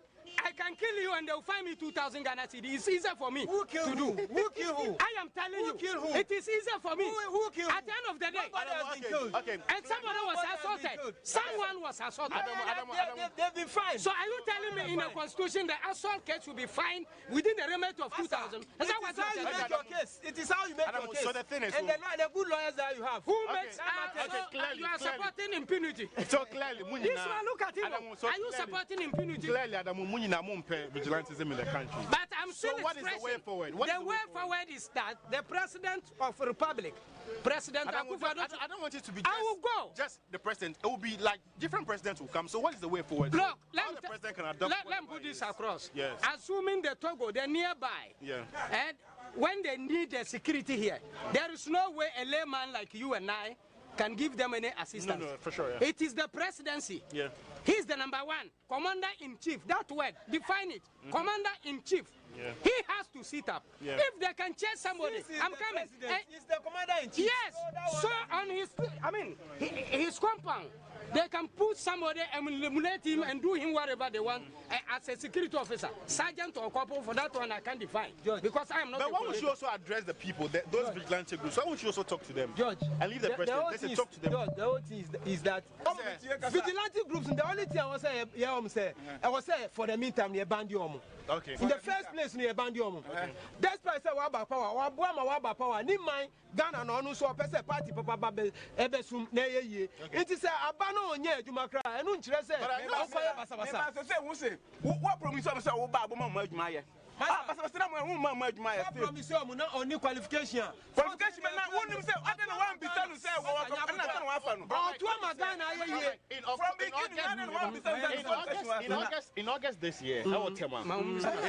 I can kill you and they'll find me 2,000 Ghana cedis. It's easier for me to do. Who kill who? I am telling you. Kill who? It is easier for me. Who kill At the end of the day. Okay. And somebody was assaulted. Someone was assaulted. They've been fined. So are you telling me in the constitution the assault case will be fined within the remit of 2,000? Is that what you make your case? It is how you make your case. So the thing is, and the good lawyers that you have. Who makes you are supporting impunity? So clearly, this one, look at him. Are you supporting impunity? Clearly, Vigilantism in the country. But I'm still what is the way forward? The way forward is that the president of the republic, President Akufo-Addo, I don't want it to be just the president. It will be like different presidents will come. So what is the way forward? Look, let me put this across. Yes. Assuming the Togo, they're nearby. Yeah. And when they need the security here, there is no way a layman like you and I can give them any assistance. No, for sure. Yeah. It is the presidency. Yeah. He's the #1, commander-in-chief. That word, define it. Commander-in-chief. Yeah. He has to sit up. Yeah. If they can chase somebody, I'm coming. He's the commander-in-chief. Yes. So on his compound, they can put somebody and eliminate him and do him whatever they want as a security officer, sergeant or corporal. For that one, I can't define. George, because I am not. But why would you also address the people, those vigilante groups? Why wouldn't you also talk to them? George, and leave the president. They say talk to them. George, the whole thing is that vigilante groups. The only thing I was saying, for the meantime, they ban you. Okay. In the first place, they ban you. That's why I say waba power. Waba power. Ni mind Ghana no no so person party papa ebesum na ye. It is a no onye adwuma kra enu nkyere se say what promise am say wo ba bo ma adwuma ye basa na mo ma adwuma ye promise am na only qualification na wonu say ade na wan bisa no say wo na say no afa no to am Ghana ye in August this year our tema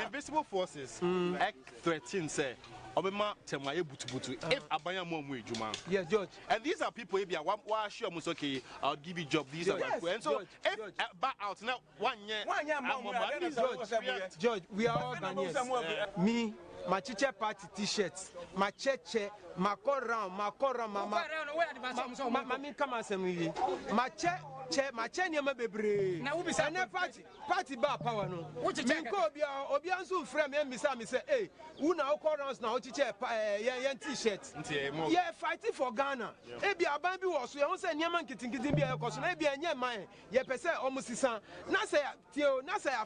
Invisible Forces Act 13 say Obema Temaye Butubutu if Abanya Momu Juma. Yes, George. And these are people if you are sure okay, I'll give you job. These are my friends. So if back out now 1 year. George, we are all Ghanaians. Me, my teacher party t-shirts, my cheche, my koram, mama. Mami come and say me. My nyama bebre. Na ubi say party bar power no. Minko obi anso frame me say hey, una occurrence na o teacher yen t-shirt. Yeah, fighting for Ghana. E bia aban bi wo so ye ho say nyama nkitinkitin bia e koso na e bia nya man ye pese omusisa. Na say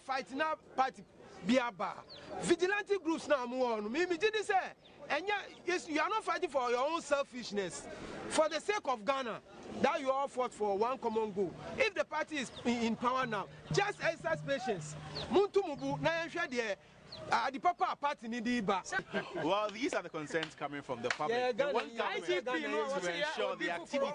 fight na party biaba. Vigilante groups now on. Me did say, and you are not fighting for your own selfishness, for the sake of Ghana. That you all fought for one common goal. If the party is in power now, just exercise patience. Muntu mubu na The Papa party need Well, these are the concerns coming from the public. The one government to ensure the activity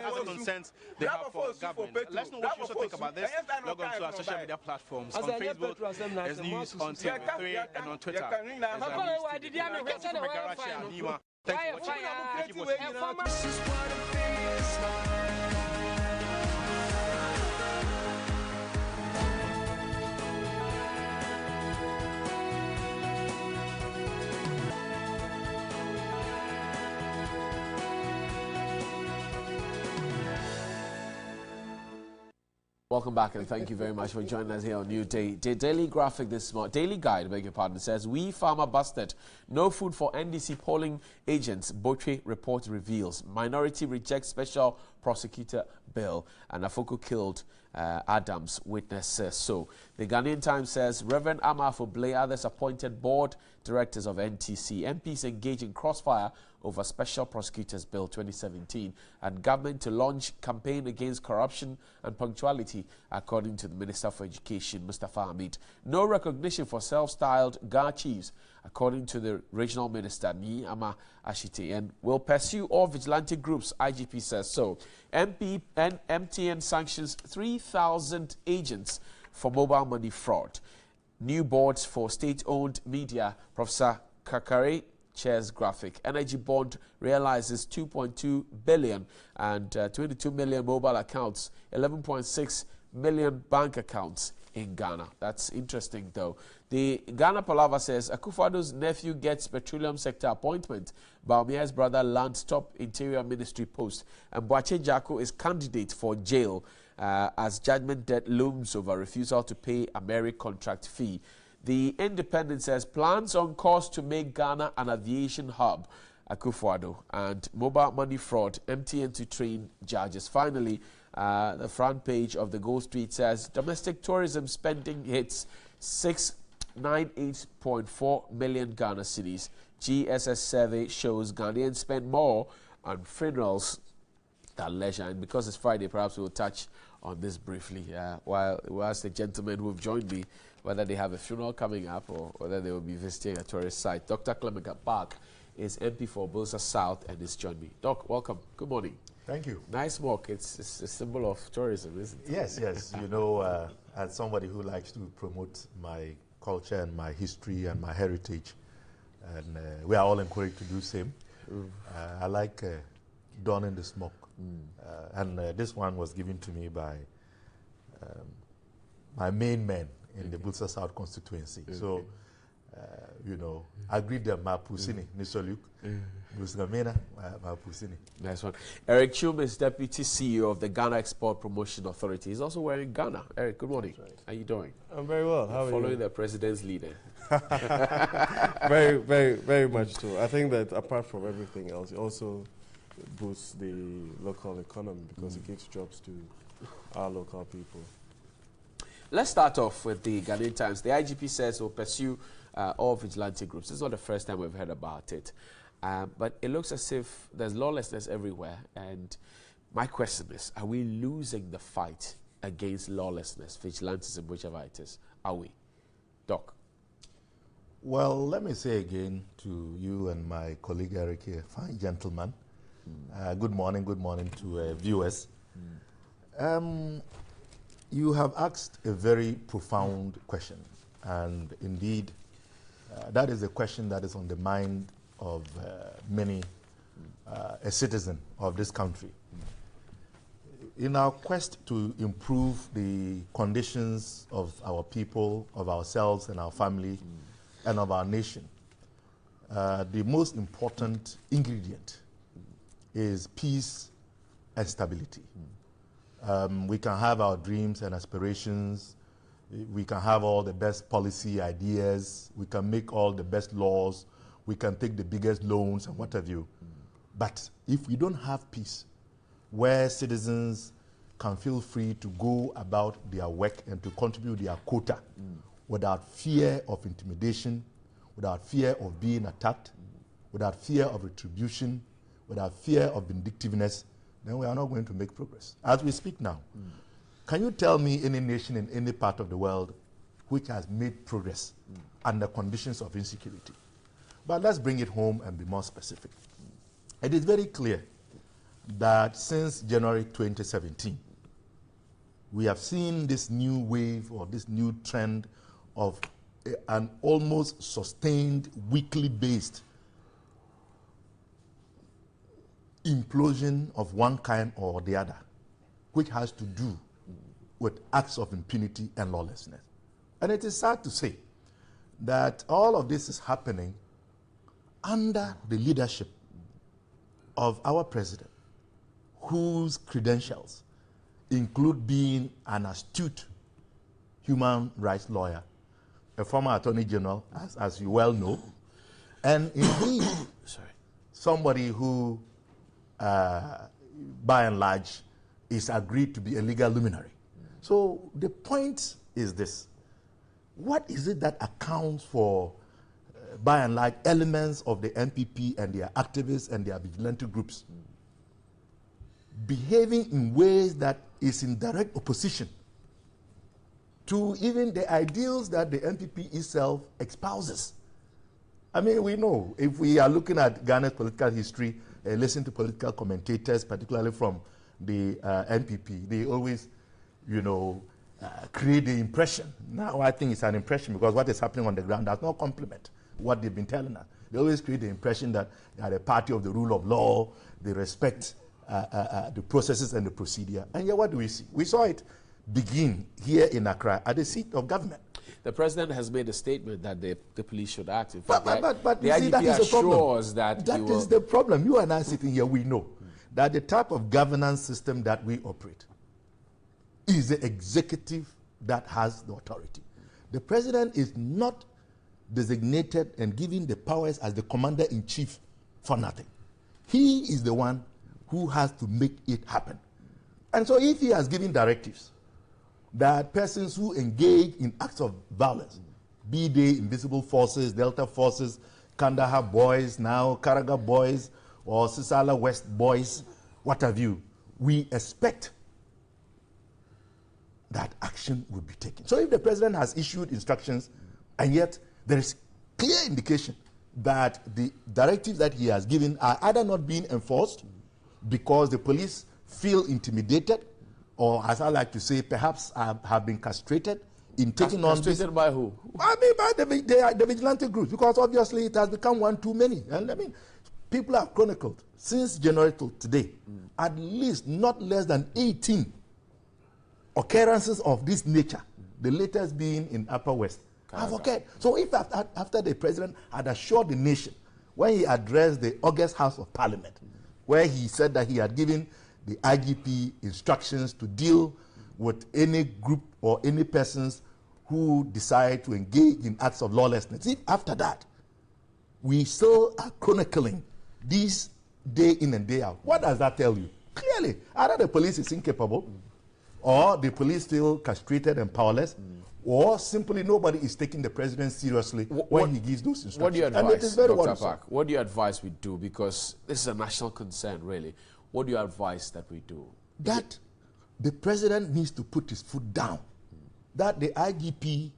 other concerns they have for government. Let's know what you also think about this. Log on to our social media platforms. On Facebook, there's news on TV3 and on Twitter. Thanks for watching. Welcome back, and thank you very much for joining us here on NewDay. The Daily Graphic this morning, Daily Guide, beg your pardon, says, "We farmer busted. No food for NDC polling agents. Botwe report reveals. Minority rejects special prosecutor bill. And Afoko killed Adams, witness says so." The Ghanaian Times says, Reverend Amafo Blay, others appointed board directors of NTC. MPs engage in crossfire over Special Prosecutors Bill 2017 and government to launch campaign against corruption and punctuality, according to the Minister for Education, Mustafa Hamid. No recognition for self-styled GA chiefs, according to the regional minister, Ni Ama Ashite, and will pursue all vigilante groups, IGP says so. MTN sanctions 3,000 agents for mobile money fraud. New boards for state-owned media, Professor Kakare chairs graphic. Energy bond realizes 2.2 billion and 22 million mobile accounts, 11.6 million bank accounts in Ghana. That's interesting, though. The Ghana Palava says Akufo-Addo's nephew gets petroleum sector appointment. Baumia's brother lands top interior ministry post. And Boache Jacko is candidate for jail as judgment debt looms over refusal to pay a merit contract fee. The Independent says plans on course to make Ghana an aviation hub. Akufo-Addo and mobile money fraud, MTN to train judges. Finally, the front page of the Gold Street says domestic tourism spending hits 698.4 million Ghana cedis. GSS survey shows Ghanaians spend more on funerals than leisure. And because it's Friday, perhaps we'll touch on this briefly. While we ask the gentlemen who have joined me whether they have a funeral coming up or whether they will be visiting a tourist site. Dr. Clement Park is MP for Bosa South and is joined me. Doc, welcome. Good morning. Thank you. Nice walk. It's a symbol of tourism, isn't it? Yes, yes. You know, as somebody who likes to promote my culture and my history and my heritage, and we are all encouraged to do the same. I like donning the smoke. And this one was given to me by my main men in the Bosa South constituency. So, you know, I greet them, my Pusini, Nisoluk, Busgamena, my Pusini. Nice one. Eric Chum is Deputy CEO of the Ghana Export Promotion Authority. He's also wearing Ghana. Eric, good morning. Right. How are you doing? I'm very well. How are you? Following the president's leader. Very, very, very much so. I think that apart from everything else, it also boosts the local economy because it gives jobs to our local people. Let's start off with the Ghanaian Times. The IGP says will pursue all vigilante groups. This is not the first time we've heard about it. But it looks as if there's lawlessness everywhere. And my question is, are we losing the fight against lawlessness, vigilantism, whichever it is? Are we? Doc? Well, let me say again to you and my colleague Eric here, fine gentleman. Good morning to viewers. You have asked a very profound question, and indeed, that is a question that is on the mind of many, a citizen of this country. In our quest to improve the conditions of our people, of ourselves and our family, and of our nation, the most important ingredient is peace and stability. We can have our dreams and aspirations. We can have all the best policy ideas. We can make all the best laws. We can take the biggest loans and what have you. But if we don't have peace, where citizens can feel free to go about their work and to contribute their quota without fear of intimidation, without fear of being attacked, without fear of retribution, without fear of vindictiveness, then we are not going to make progress. As we speak now, can you tell me any nation in any part of the world which has made progress under conditions of insecurity. But let's bring it home and be more specific. It is very clear that since January 2017, we have seen this new wave or this new trend of an almost sustained, weekly based implosion of one kind or the other, which has to do with acts of impunity and lawlessness. And it is sad to say that all of this is happening under the leadership of our president, whose credentials include being an astute human rights lawyer, a former attorney general, as you well know, and indeed somebody who, by and large, is agreed to be a legal luminary. So the point is this. What is it that accounts for, by and large, elements of the NPP and their activists and their vigilante groups behaving in ways that is in direct opposition to even the ideals that the NPP itself espouses? I mean, we know, if we are looking at Ghana's political history, listen to political commentators, particularly from the NPP, they always, create the impression. Now I think it's an impression because what is happening on the ground does not complement what they've been telling us. They always create the impression that they are a party of the rule of law, they respect the processes and the procedure. And yet what do we see? We saw it begin here in Accra at the seat of government. The president has made a statement that the police should act. In fact, but the you see, that IGP is the problem. assures that is the problem. You and I sitting here, we know that the type of governance system that we operate is the executive that has the authority. The president is not designated and given the powers as the commander-in-chief for nothing. He is the one who has to make it happen. And so if he has given directives that persons who engage in acts of violence, be they invisible forces, Delta forces, Kandahar boys, now Karaga boys, or Sisala West boys, what have you, we expect that action would be taken. So if the president has issued instructions, and yet there is clear indication that the directives that he has given are either not being enforced because the police feel intimidated, or as I like to say, perhaps have been castrated in taking on this. Castrated by who? I mean, by the vigilante groups, because obviously it has become one too many. And I mean, people have chronicled since January to today, at least not less than 18 occurrences of this nature, the latest being in Upper West, have occurred. So if after the president had assured the nation, when he addressed the August House of Parliament, where he said that he had given the IGP instructions to deal with any group or any persons who decide to engage in acts of lawlessness, if after that we still are chronicling this day in and day out, what does that tell you? Clearly, either the police is incapable, or the police feel castrated and powerless, or simply nobody is taking the president seriously when he gives those instructions. What do you advise, and it is very Dr. Park? What do you advise we do? Because this is a national concern, really. What do you advise that we do? That the president needs to put his foot down. That the IGP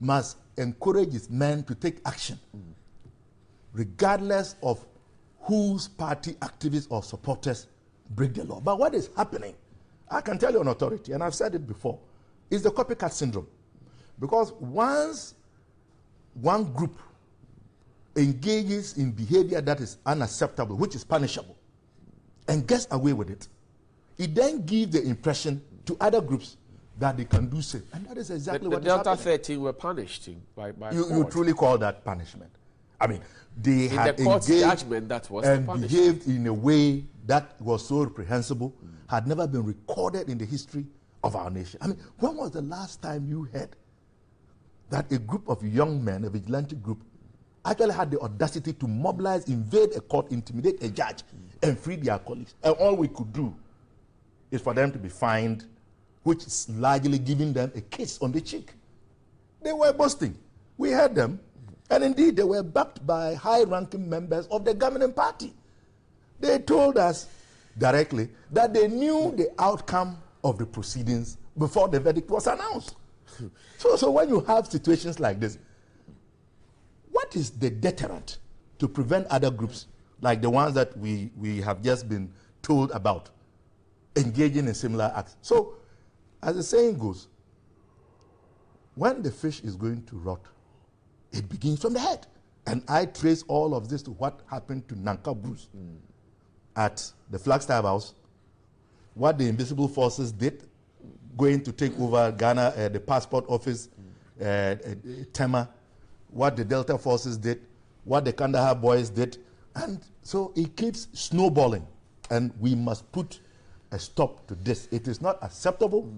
must encourage his men to take action, regardless of whose party activists or supporters break the law. But what is happening, I can tell you on authority, and I've said it before, is the copycat syndrome. Because once one group engages in behavior that is unacceptable, which is punishable, and gets away with it, it then gives the impression to other groups that they can do same. And that is exactly what is happening. The Delta 13 were punished by you truly call that punishment? I mean, they had engaged judgment, that was and behaved in a way that was so reprehensible, had never been recorded in the history of our nation. I mean, when was the last time you heard that a group of young men, a vigilante group, actually had the audacity to mobilize, invade a court, intimidate a judge, and free their colleagues? And all we could do is for them to be fined, which is largely giving them a kiss on the cheek. They were boasting. We heard them. And indeed, they were backed by high-ranking members of the governing party. They told us directly that they knew the outcome of the proceedings before the verdict was announced. So when you have situations like this, what is the deterrent to prevent other groups like the ones that we have just been told about engaging in similar acts? So, as the saying goes, when the fish is going to rot, it begins from the head. And I trace all of this to what happened to Nanka Bruce at the Flagstaff House, what the invisible forces did, going to take over Ghana, the passport office, Tema, what the Delta forces did, what the Kandahar boys did. And so it keeps snowballing. And we must put a stop to this. It is not acceptable.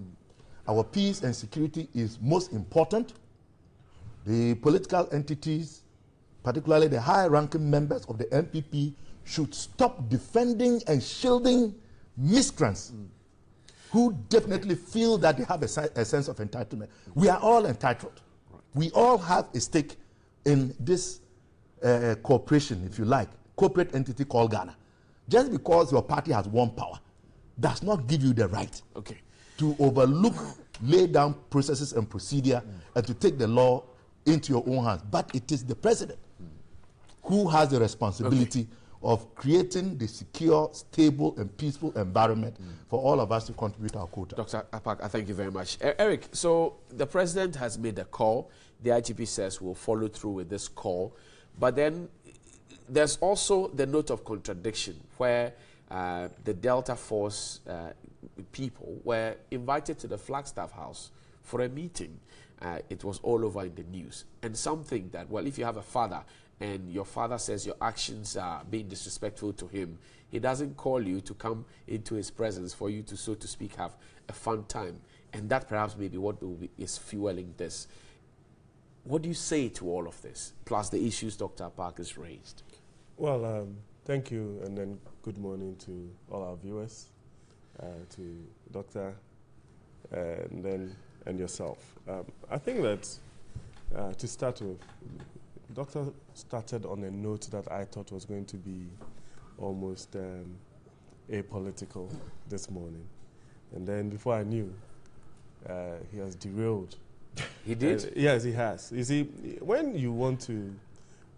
Our peace and security is most important. The political entities, particularly the high-ranking members of the MPP, should stop defending and shielding miscreants who definitely feel that they have a sense of entitlement. We are all entitled. Right. We all have a stake in this corporation, if you like, corporate entity called Ghana. Just because your party has won power does not give you the right to overlook, lay down processes and procedure and to take the law into your own hands. But it is the president who has the responsibility of creating the secure, stable, and peaceful environment for all of us to contribute our quota. Dr. Apak, I thank you very much. Eric, so the president has made a call. The IGP says we'll follow through with this call. But then there's also the note of contradiction where the Delta Force people were invited to the Flagstaff House for a meeting. It was all over in the news. And some think that, well, if you have a father and your father says your actions are being disrespectful to him, he doesn't call you to come into his presence for you to, so to speak, have a fun time. And that perhaps maybe what is fueling this. What do you say to all of this, plus the issues Dr. Park has raised? Well, thank you, and then good morning to all our viewers, to Doctor, and yourself. I think that to start with, Doctor started on a note that I thought was going to be almost apolitical this morning. And then before I knew, he has derailed. He did? Yes, he has. You see, when you want to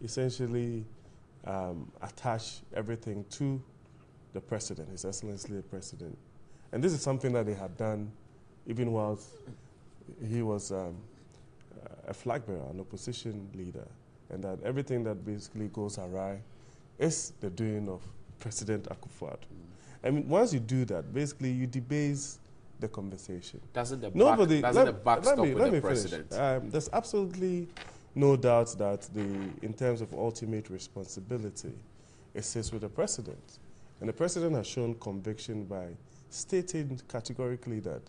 essentially attach everything to the president, His Excellency the President, and this is something that they had done even whilst he was a flag bearer, an opposition leader, and that everything that basically goes awry is the doing of President Akufo-Addo. I mean, once you do that, basically you debase the conversation. Doesn't the buck stop with the president? There's absolutely no doubt that in terms of ultimate responsibility, it sits with the president. And the president has shown conviction by stating categorically that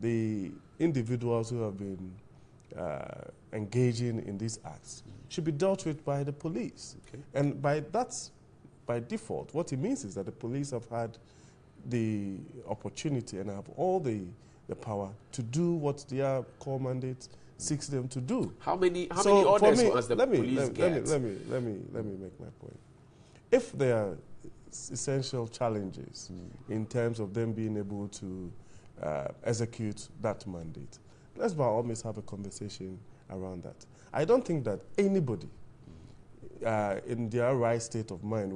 the individuals who have been engaging in these acts should be dealt with by the police. Okay. And by default, what it means is that the police have had the opportunity and have all the power to do what their core mandate seeks them to do. How many orders does the police get? Let me make my point. If there are essential challenges in terms of them being able to execute that mandate, let's by all means have a conversation around that. I don't think that anybody in their right state of mind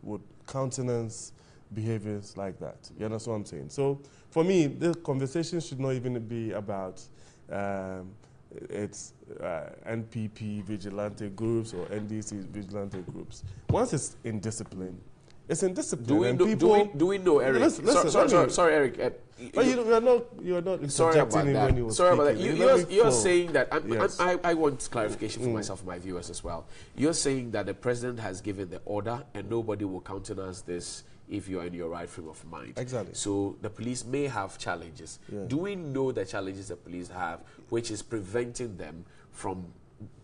would countenance behaviors like that. You understand what I'm saying? So for me, the conversation should not even be about NPP vigilante groups or NDC vigilante groups. Once it's in discipline, it's in discipline. Do we know, Eric? Sorry, Eric. But you're not sorry about that. Sorry about that. You're saying that. Yes. I want clarification for myself and my viewers as well. You're saying that the president has given the order and nobody will countenance this if you're in your right frame of mind. Exactly. So the police may have challenges. Yeah. Do we know the challenges the police have, which is preventing them from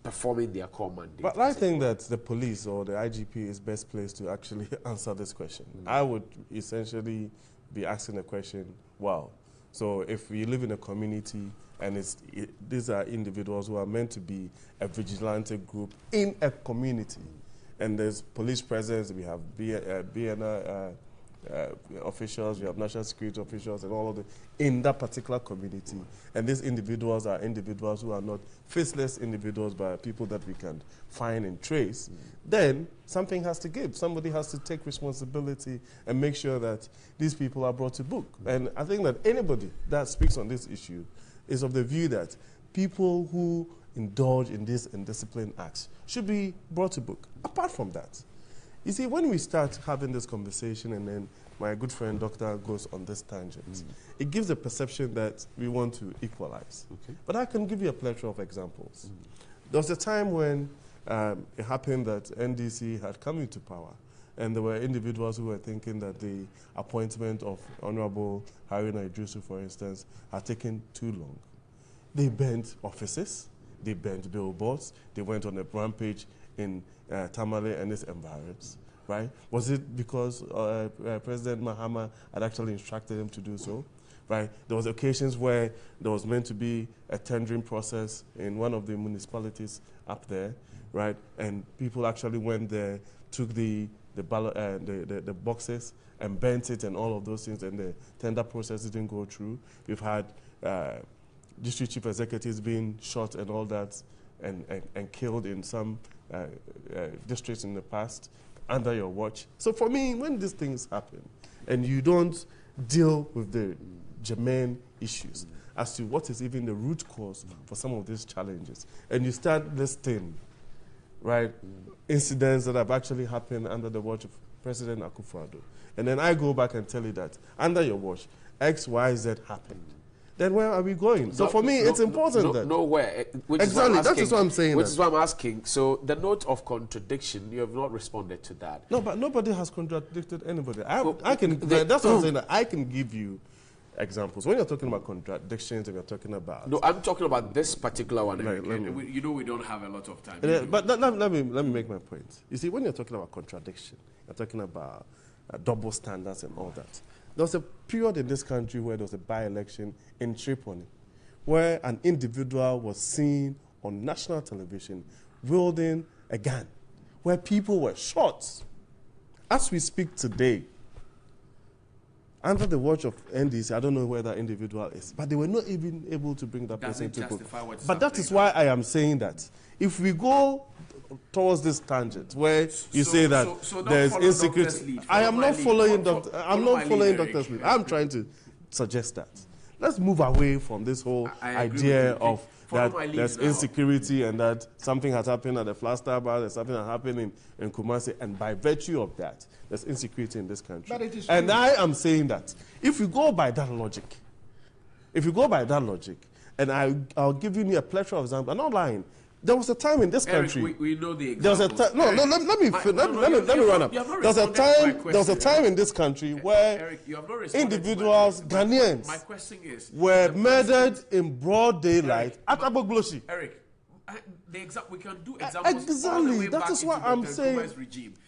performing their core mandate? But I think that the police or the IGP is best placed to actually answer this question. I would essentially be asking the question, wow, so if we live in a community and these are individuals who are meant to be a vigilante group in a community, and there's police presence, we have BNR officials, we have national security officials, and all of them in that particular community. And these individuals are individuals who are not faceless individuals, but people that we can find and trace. Then something has to give. Somebody has to take responsibility and make sure that these people are brought to book. And I think that anybody that speaks on this issue is of the view that people who indulge in these indisciplined acts should be brought to book. Apart from that, you see, when we start having this conversation and then my good friend Doctor goes on this tangent, it gives a perception that we want to equalize. Okay. But I can give you a plethora of examples. There was a time when it happened that NDC had come into power, and there were individuals who were thinking that the appointment of Honorable Haruna Idrisu, for instance, had taken too long. They burnt offices, they burnt billboards, they went on a rampage in Tamale and its environs, right? Was it because President Mahama had actually instructed them to do so, right? There was occasions where there was meant to be a tendering process in one of the municipalities up there, right? And people actually went there, took the boxes and burnt it and all of those things, and the tender process didn't go through. We've had district chief executives being shot and all that and killed in some districts in the past under your watch. So for me, when these things happen and you don't deal with the germane issues as to what is even the root cause for some of these challenges, and you start listing, right, incidents that have actually happened under the watch of President Akufo-Addo, and then I go back and tell you that under your watch, X, Y, Z happened, then where are we going? So for me, it's important that... Nowhere. Exactly, that is what I'm saying. Which is what I'm asking. So the note of contradiction, you have not responded to that. No, but nobody has contradicted anybody. I can. That's what I'm saying, that I can give you examples. When you're talking about contradictions and you're talking about... No, I'm talking about this particular one. Right, you know we don't have a lot of time. But let me make my point. You see, when you're talking about contradiction, you're talking about double standards and all that. There was a period in this country where there was a by-election in Tripoli, where an individual was seen on national television wielding a gun, where people were shot. As we speak today, under the watch of NDC, I don't know where that individual is, but they were not even able to bring that person to court. But that is why I am saying that if we go towards this tangent where you say that there's insecurity, I am not following Dr. Smith. I'm trying to suggest that. Let's move away from this whole idea of that there's insecurity and that something has happened at the Flaster Bar, there's something that happened in Kumasi, and by virtue of that, there's insecurity in this country. And I am saying that if you go by that logic, and I'll give you a plethora of examples, I'm not lying. There was a time in this country. Eric, we know the examples. There was a time. No, let me run up. There was a time in this country where Eric, individuals, Ghanaians, were murdered in broad daylight at Agbogloshi. Eric, we can do examples. Exactly. That is what I'm saying.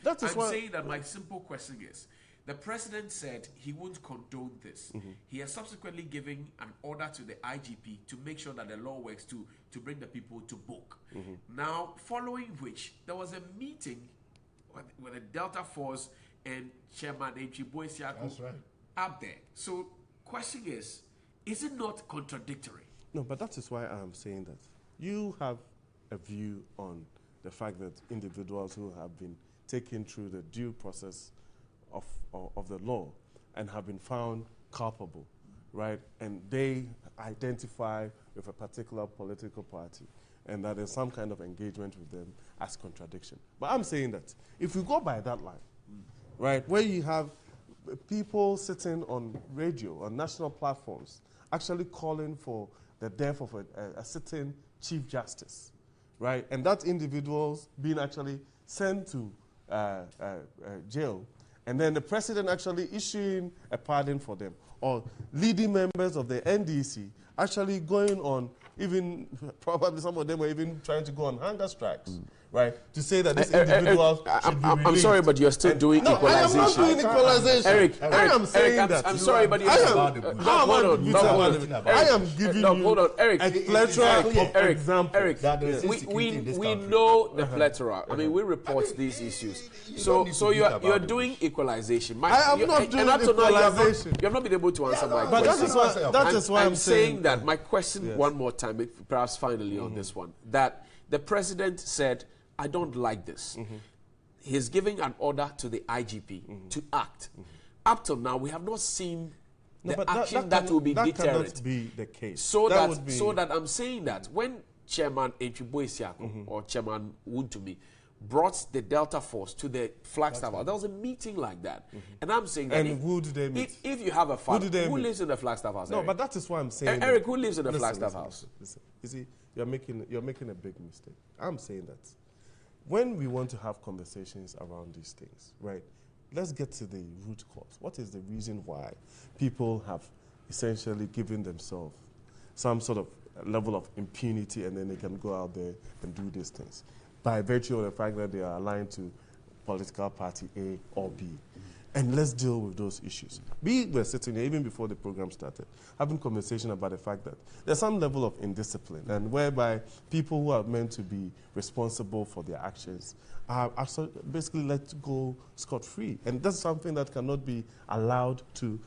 That is I'm saying that my simple question is, the president said he won't condone this. He has subsequently given an order to the IGP to make sure that the law works to bring the people to book. Now, following which, there was a meeting with the Delta Force and Chairman Chieftaincy up there. So, question is it not contradictory? No, but that is why I am saying that. You have a view on the fact that individuals who have been taken through the due process of the law and have been found culpable, right? And they identify with a particular political party and that there's some kind of engagement with them as contradiction. But I'm saying that if we go by that line, right, where you have people sitting on radio, on national platforms, actually calling for the death of a sitting Chief Justice, right? And that individual's being actually sent to jail, and then the president actually issuing a pardon for them, or leading members of the NDC actually going on, even probably some of them were even trying to go on hunger strikes, right, to say that this individual should be released. I'm sorry, but you're still doing equalization. I am not doing equalization. Eric, I am saying that. I'm sorry, but you're I am giving you hold on, Eric. a plethora of examples. Eric, we know the plethora. I mean, we report these issues. So you're doing equalization. I am not doing equalization. You have not been able to answer my but question. That is why I'm saying that. My question one more time, perhaps finally on this one, that the president said, I don't like this. He's giving an order to the IGP to act. Up till now, we have not seen the action that will be deterrent. That cannot be the case. So that I'm saying that when Chairman Enchibo Isiako or Chairman Wuntumi brought the Delta Force to the Flagstaff House, there was a meeting like that. And I'm saying that who do they meet? If you have a father, who lives in the Flagstaff House? No, but that is why I'm saying Eric, who lives in the Flagstaff House? Listen. You see, you're making a big mistake. I'm saying that when we want to have conversations around these things, right, let's get to the root cause. What is the reason why people have essentially given themselves some sort of level of impunity and then they can go out there and do these things by virtue of the fact that they are aligned to political party A or B? And let's deal with those issues. We were sitting here, even before the program started, having conversation about the fact that there's some level of indiscipline, and whereby people who are meant to be responsible for their actions are basically let go scot-free. And that's something that cannot be allowed to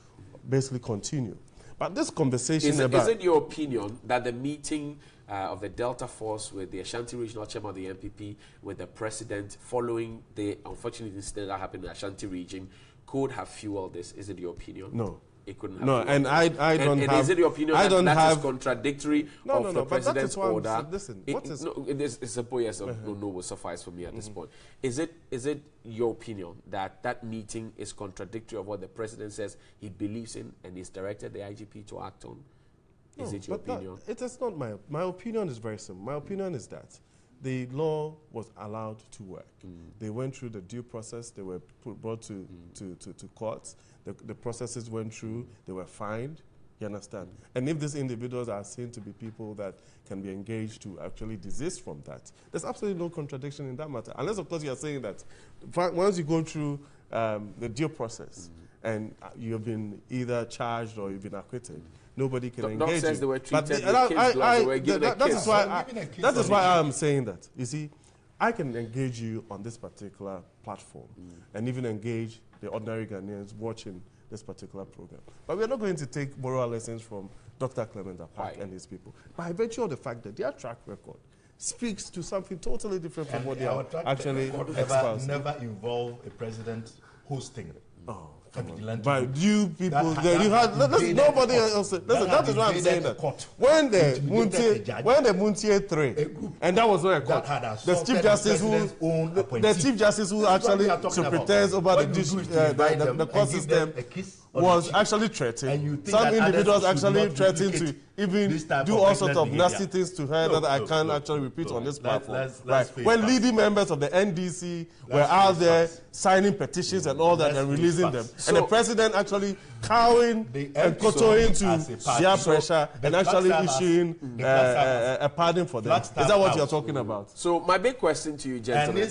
basically continue. But this conversation is it your opinion that the meeting of the Delta Force with the Ashanti Regional Chairman of the NPP, with the President, following the unfortunate incident that happened in the Ashanti region, could have fueled this? Is it your opinion? No. It couldn't have. No, and I don't have. And is it your opinion that is contradictory of the President's order? Listen, it's a yes or no will suffice for me at this point. Is it your opinion that that meeting is contradictory of what the President says he believes in and is directed the IGP to act on? Is it your opinion? It is not my opinion is very simple. My opinion is that the law was allowed to work. They went through the due process. They were brought to courts. The processes went through. They were fined. You understand? And if these individuals are seen to be people that can be engaged to actually desist from that, there's absolutely no contradiction in that matter. Unless, of course, you are saying that once you go through the due process and you have been either charged or you've been acquitted, nobody can engage says you. They were treated with kids gloves, they were given a kiss. That is why I'm saying that. You see, I can engage you on this particular platform and even engage the ordinary Ghanaians watching this particular program. But we're not going to take moral lessons from Dr. Clement Apart and his people. By virtue of the fact that their track record speaks to something totally different from what they are actually espousing. Never involve a president hosting. But you people, you had nobody else. Listen, that is why I'm saying that. When the Muntie 3, and that was not a court, the Chief Justice who actually superintends over the court system was actually threatened. Some individuals actually threatened to even do all sorts of nasty things to her that I can't actually repeat on this platform. When leading members of the NDC were out there signing petitions and all that and releasing them, and the president actually cowing and kowtowing to their pressure and actually issuing a pardon for them. Is that what you're talking about? So my big question to you, gentlemen,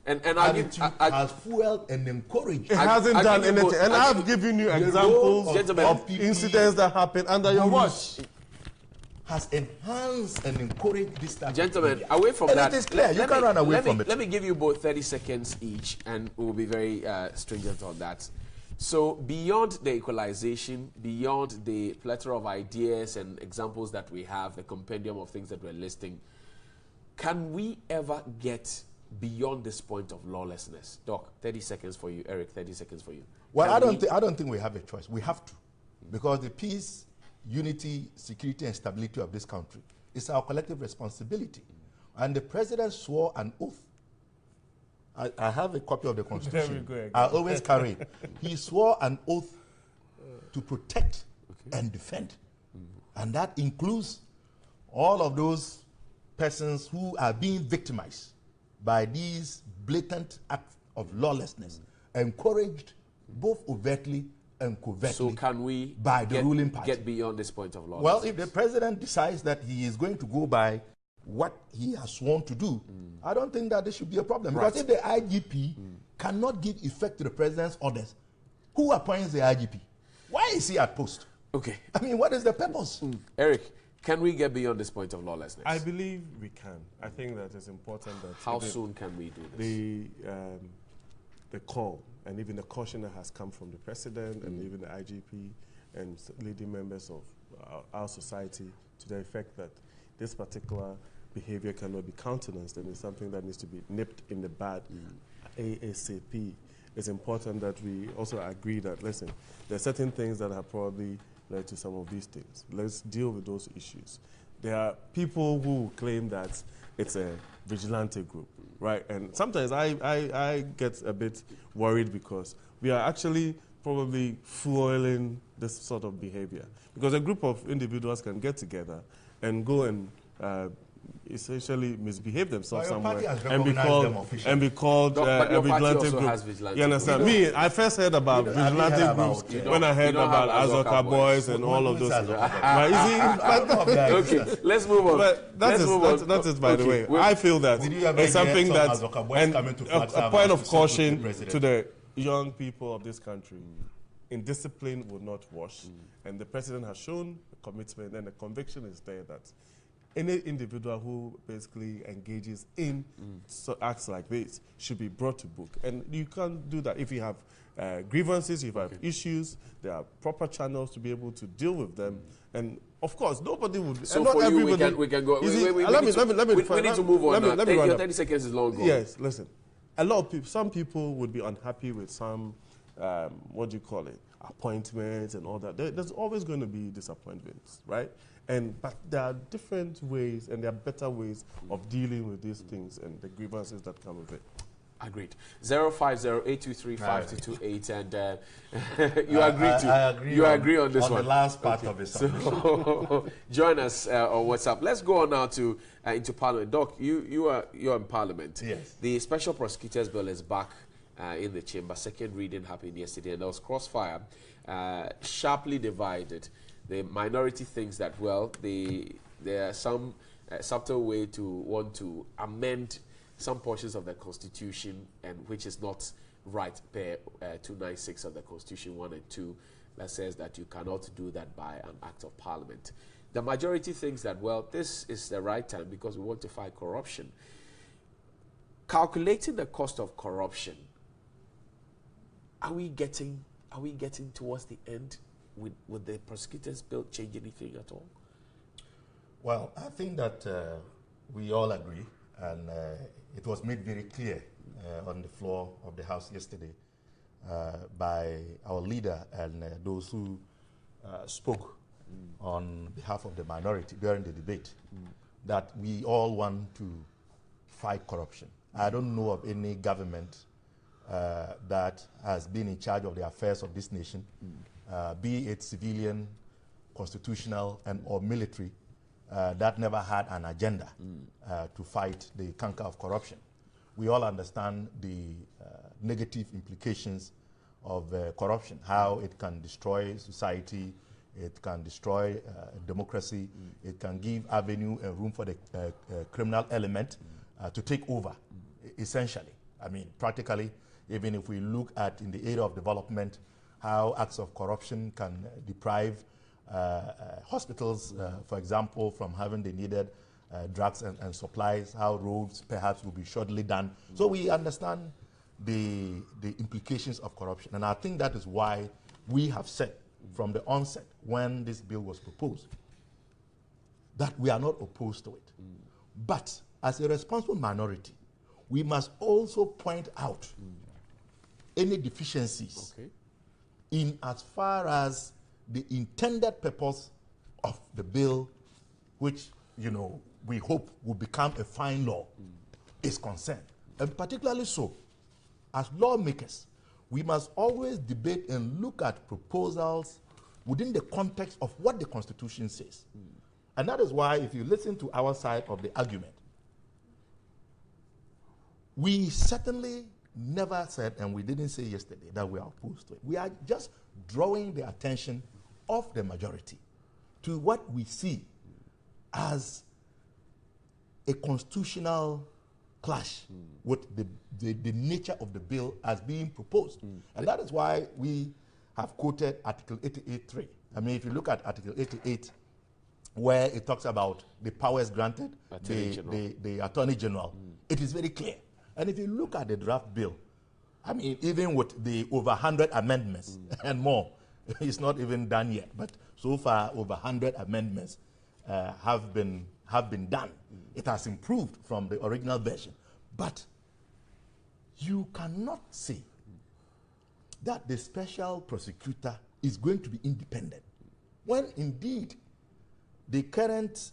and has fueled and encouraged. It hasn't done anything. And I've given you examples of incidents that happened under your watch. Has enhanced and encouraged this type Gentlemen, away from that, it is clear. You can't run away from it. Let me give you both 30 seconds each, and we'll be very stringent on that. So beyond the equalization, beyond the plethora of ideas and examples that we have, the compendium of things that we're listing, can we ever get beyond this point of lawlessness? Doc, 30 seconds for you. Eric, 30 seconds for you. Well, I don't think we have a choice. We have to. Because the peace, unity, security, and stability of this country is our collective responsibility. And the president swore an oath. I have a copy of the Constitution. I always carry it. He swore an oath to protect and defend. And that includes all of those persons who are being victimized by these blatant acts of lawlessness, encouraged both overtly and covertly. So can we by the ruling party get beyond this point of lawlessness? Well, if the president decides that he is going to go by what he has sworn to do, I don't think that this should be a problem. Because if the IGP cannot give effect to the president's orders, who appoints the IGP? Why is he at post? Okay. I mean, what is the purpose? Eric, can we get beyond this point of lawlessness? I believe we can. I think that it's important that... How soon can we do this? The call and even the caution that has come from the president and even the IGP and leading members of our society to the effect that this particular behavior cannot be countenanced and it's something that needs to be nipped in the bud ASAP. It's important that we also agree that, listen, there are certain things that have probably led to some of these things. Let's deal with those issues. There are people who claim that it's a vigilante group, right? And sometimes I get a bit worried because we are actually probably fueling this sort of behavior. Because a group of individuals can get together and go and essentially misbehave themselves somewhere and be called a vigilante group. You understand? Me, I first heard about vigilante groups when I heard about Azoka Boys and all of those. Okay, let's move on. But that is by the way. I feel that it's something that, and a point of caution to the young people of this country, indiscipline will not wash. And the president has shown a commitment and the conviction is there that any individual who basically engages in acts like this should be brought to book. And you can't do that if you have grievances, if you have issues, there are proper channels to be able to deal with them. And of course, nobody would... So for you, we can go... Let me need to move on now. Your 30 seconds is long gone. Yes, listen. A lot of people, some people would be unhappy with some, what do you call it, appointments and all that. There's always going to be disappointments, right? But there are different ways and there are better ways of dealing with these things and the grievances that come with it. Agreed. 050-823-5228 and you agree to. I agree. You agree on this on one. The last part of it. So join us on WhatsApp. Let's go on now to into Parliament. Doc, you're in Parliament. Yes. The Special Prosecutors Bill is back in the chamber. Second reading happened yesterday, and there was crossfire, sharply divided. The minority thinks that, well, there are some subtle way to want to amend some portions of the Constitution, and which is not right per 296 of the Constitution 1 and 2, that says that you cannot do that by an act of Parliament. The majority thinks that, well, this is the right time because we want to fight corruption. Calculating the cost of corruption, are we getting towards the end? Would the prosecutors' bill change anything at all? Well, I think that we all agree, and it was made very clear on the floor of the House yesterday by our leader and those who spoke on behalf of the minority during the debate that we all want to fight corruption. I don't know of any government that has been in charge of the affairs of this nation, be it civilian, constitutional, and or military, that never had an agenda to fight the canker of corruption. We all understand the negative implications of corruption, how it can destroy society, it can destroy democracy, it can give avenue and room for the criminal element to take over, essentially. I mean, practically, even if we look at in the area of development, how acts of corruption can deprive hospitals, for example, from having the needed drugs and supplies, how roads perhaps will be shortly done. So we understand the implications of corruption. And I think that is why we have said from the onset when this bill was proposed that we are not opposed to it. But as a responsible minority, we must also point out any deficiencies in as far as the intended purpose of the bill, which, you know, we hope will become a fine law, is concerned. And particularly so, as lawmakers, we must always debate and look at proposals within the context of what the Constitution says. And that is why, if you listen to our side of the argument, we certainly never said, and we didn't say yesterday, that we are opposed to it. We are just drawing the attention of the majority to what we see as a constitutional clash with the nature of the bill as being proposed. And that is why we have quoted Article 88.3. I mean, if you look at Article 88, where it talks about the powers granted the Attorney General, it is very clear. And if you look at the draft bill, I mean, even with the over 100 amendments and more, it's not even done yet. But so far, over 100 amendments have been done. It has improved from the original version. But you cannot say that the special prosecutor is going to be independent, when indeed the current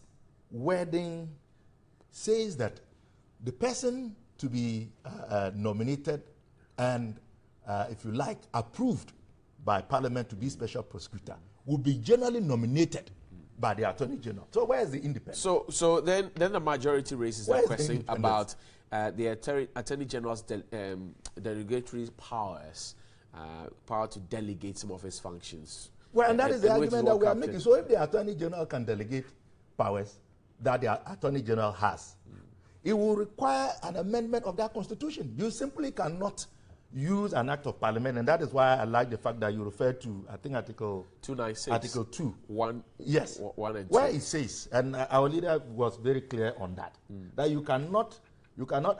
wording says that the person to be nominated and, if you like, approved by Parliament to be special prosecutor will be generally nominated by the Attorney General. So where is the independence? So then the majority raises a question about the Attorney General's delegatory powers, power to delegate some of his functions. Well, and that is the argument that we are making. So if the Attorney General can delegate powers that the Attorney General has, it will require an amendment of that Constitution. You simply cannot use an act of Parliament, and that is why I like the fact that you refer to, I think, Article 296. Article 2. 1. Yes. 1 and 2. Where it says, and our leader was very clear on that, that you cannot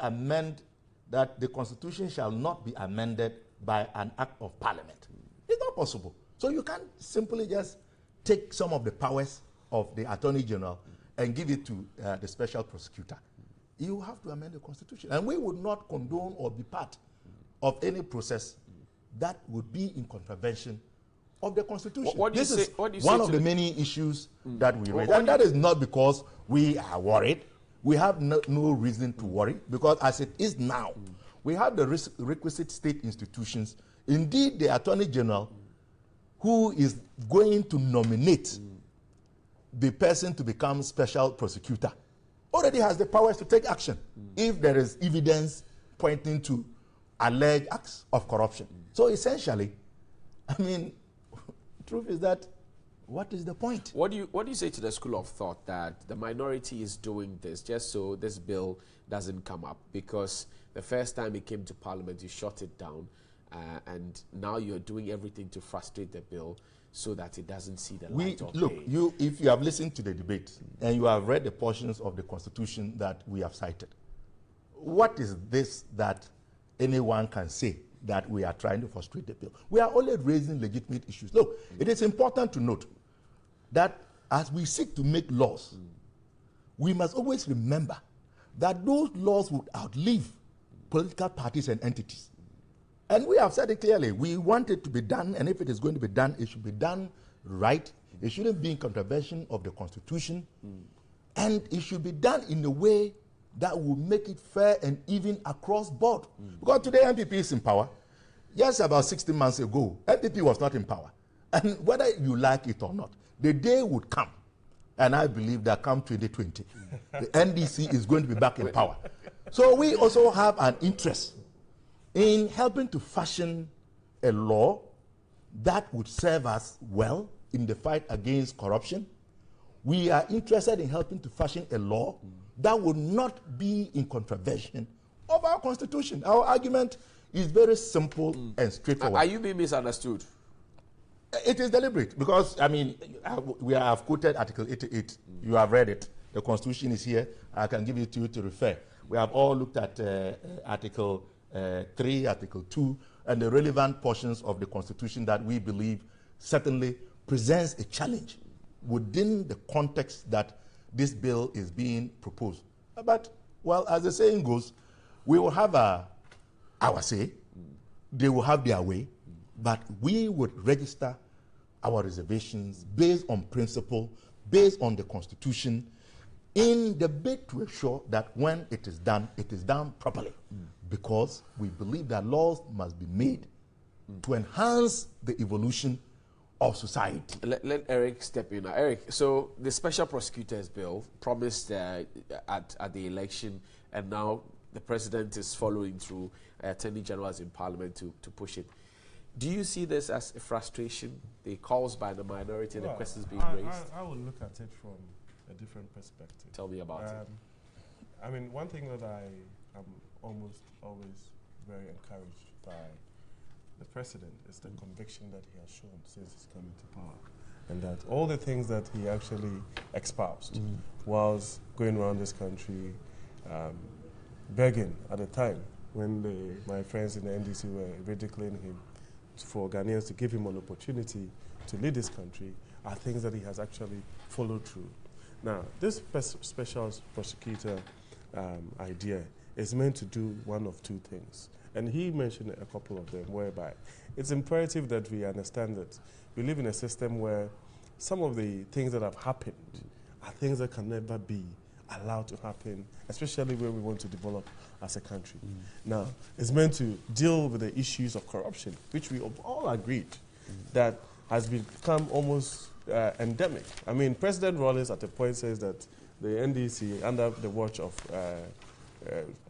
amend, that the Constitution shall not be amended by an act of Parliament. It's not possible. So you can't simply just take some of the powers of the Attorney General and give it to the special prosecutor. You have to amend the Constitution. And we would not condone or be part of any process that would be in contravention of the Constitution. This is one of the many issues that we raise. And that is not because we are worried. We have no reason to worry, because as it is now, we have the requisite state institutions. Indeed, the Attorney General, who is going to nominate the person to become special prosecutor, already has the powers to take action if there is evidence pointing to alleged acts of corruption. So essentially, I mean, the truth is that, what is the point? What do you say to the school of thought that the minority is doing this just so this bill doesn't come up? Because the first time it came to Parliament, you shut it down, and now you're doing everything to frustrate the bill so that it doesn't see the light of day. Look, if you have listened to the debate and you have read the portions of the Constitution that we have cited, what is this that anyone can say that we are trying to frustrate the bill? We are only raising legitimate issues. Look, it is important to note that as we seek to make laws, we must always remember that those laws would outlive political parties and entities. And we have said it clearly. We want it to be done, and if it is going to be done, it should be done right. It shouldn't be in contravention of the Constitution. And it should be done in a way that will make it fair and even across board. Because today NPP is in power. Just about 16 months ago, NPP was not in power. And whether you like it or not, the day would come, and I believe that come 2020, the NDC is going to be back in power. So we also have an interest in helping to fashion a law that would serve us well in the fight against corruption. We are interested in helping to fashion a law that would not be in contravention of our Constitution. Our argument is very simple and straightforward. Are you being misunderstood? It is deliberate, because, I mean, we have quoted Article 88. You have read it. The Constitution is here. I can give it to you to refer. We have all looked at Article 3, Article 2, and the relevant portions of the Constitution that we believe certainly presents a challenge within the context that this bill is being proposed. But, well, as the saying goes, we will have our say, they will have their way, but we would register our reservations based on principle, based on the Constitution, in the bid to ensure that when it is done properly. Because we believe that laws must be made to enhance the evolution of society. Let Eric step in now. Eric, so the special prosecutor's bill promised at the election, and now the president is following through, Attorney General is in Parliament to push it. Do you see this as a frustration, the calls by the minority, and the questions being raised? I would look at it from a different perspective. Tell me about it. I mean, one thing that I am almost always very encouraged by the president is the conviction that he has shown since he's come into power. And that all the things that he actually espoused whilst going around this country begging at the time when my friends in the NDC were ridiculing him for Ghanaians to give him an opportunity to lead this country are things that he has actually followed through. Now, this special prosecutor idea is meant to do one of two things. And he mentioned a couple of them, whereby it's imperative that we understand that we live in a system where some of the things that have happened are things that can never be allowed to happen, especially when we want to develop as a country. Now, it's meant to deal with the issues of corruption, which we all agreed that has become almost endemic. I mean, President Rawlings at a point says that the NDC, under the watch of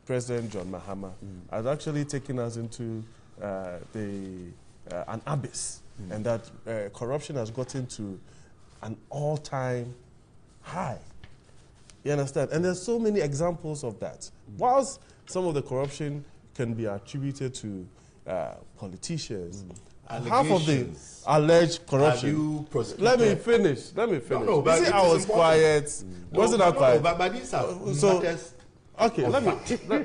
President John Mahama, has actually taken us into an abyss, and that corruption has gotten to an all-time high. You understand? And there's so many examples of that. Whilst some of the corruption can be attributed to politicians, half of the alleged corruption. Let me finish. No, you see, I was quiet. Wasn't I quiet? But these are matters. Okay,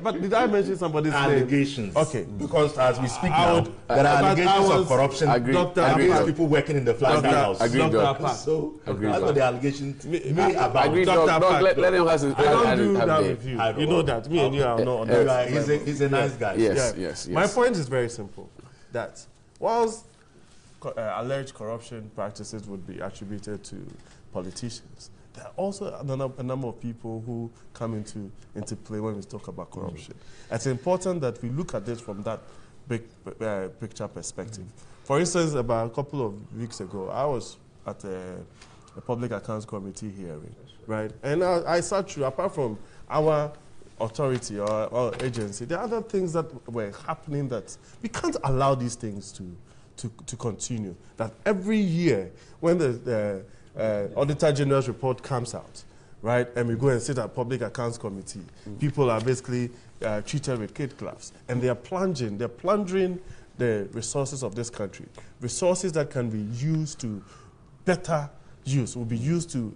but did I mention somebody's allegations? Name? Okay. Because as we speak now, there are allegations of corruption against people working in the flag house. So that's what the allegations about. Let him have I don't do that with you. You know that. Me and you are not on that. He's a nice guy. Yes. My point is very simple. That whilst alleged corruption practices would be attributed to politicians, there are also a number of people who come into play when we talk about corruption. It's important that we look at this from that big picture perspective. For instance, about a couple of weeks ago, I was at a public accounts committee hearing, right? And I sat through, apart from our authority or agency, there are other things that were happening that we can't allow these things to continue. That every year, when the Auditor General's report comes out, right, and we go and sit at Public Accounts Committee, people are basically treated with kid gloves, and they're plundering the resources of this country. Resources that can be used to better use, will be used to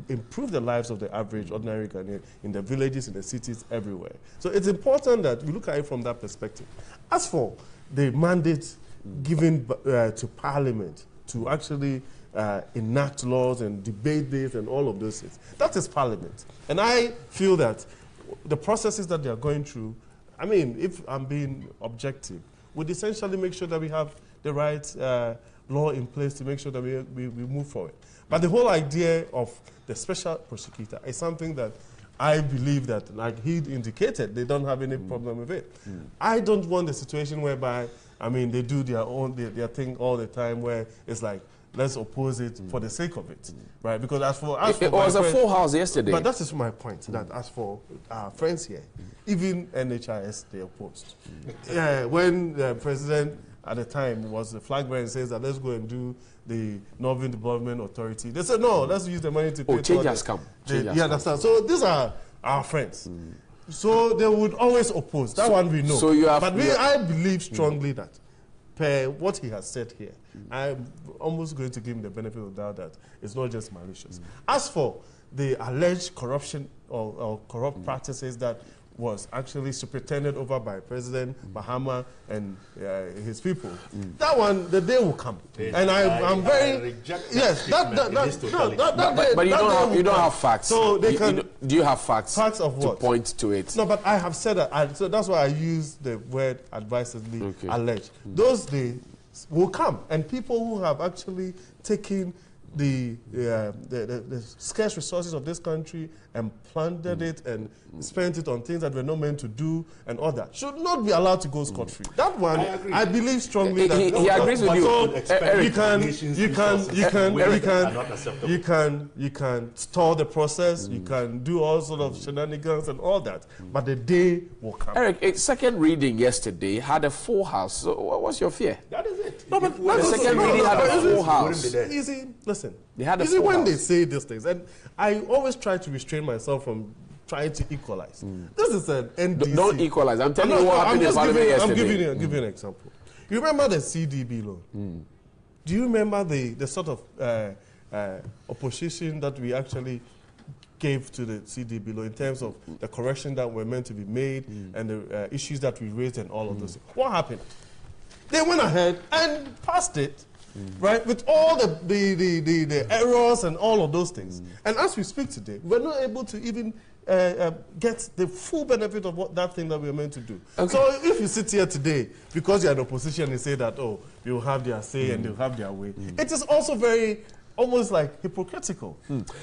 improve the lives of the average ordinary Ghanaian in the villages, in the cities, everywhere. So it's important that we look at it from that perspective. As for the mandate given to Parliament to actually enact laws and debate this and all of those things, that is Parliament. And I feel that the processes that they are going through, I mean, if I'm being objective, would essentially make sure that we have the right law in place to make sure that we move forward. But the whole idea of the special prosecutor is something that I believe that, like he indicated, they don't have any problem with it. I don't want the situation whereby, I mean, they do their thing all the time where it's like, let's oppose it for the sake of it, right? Because as for it was a full house yesterday. But that is my point, that as for our friends here, even NHIS, they opposed. When the president at the time was the flag bearer and says that let's go and do the Northern Development Authority, they said, no, let's use the money to pay. Change has come. You understand? So these are our friends. So they would always oppose. That one we know. So you have, but I believe strongly that, per what he has said here, I'm almost going to give him the benefit of the doubt that it's not just malicious. As for the alleged corruption or corrupt practices that was actually superintended over by President Mahama and his people, that one, the day will come. And I'm very... Yes, but you don't have facts. So they can... Do you have facts? Facts of what? To point to it. No, but I have said that. So that's why I use the word advisedly alleged. Those days will come, and people who have actually taken the scarce resources of this country and plundered it and spent it on things that were not meant to do and all that should not be allowed to go scot-free. That one, I believe strongly that he agrees with you. You can stall the process, you can do all sort of shenanigans and all that, but the day will come. Eric, a second reading yesterday had a full house. So what's your fear? That is it. No, but the second reading had a full house. Easy, listen. They had a full house. When they say these things, and I always try to restrain myself from trying to equalize. This is an NDC. Don't equalize. I'm telling you what happened in Parliament yesterday. I'm giving you an example. You remember the CDB loan? Do you remember the sort of opposition that we actually gave to the CDB law in terms of the correction that were meant to be made and the issues that we raised and all of those things? What happened? They went ahead and passed it, right, with all the errors and all of those things. And as we speak today, we're not able to even get the full benefit of what that thing that we're meant to do. Okay. So if you sit here today, because you're in opposition and say that, oh, you'll have their say and they'll have their way, it is also very almost like hypocritical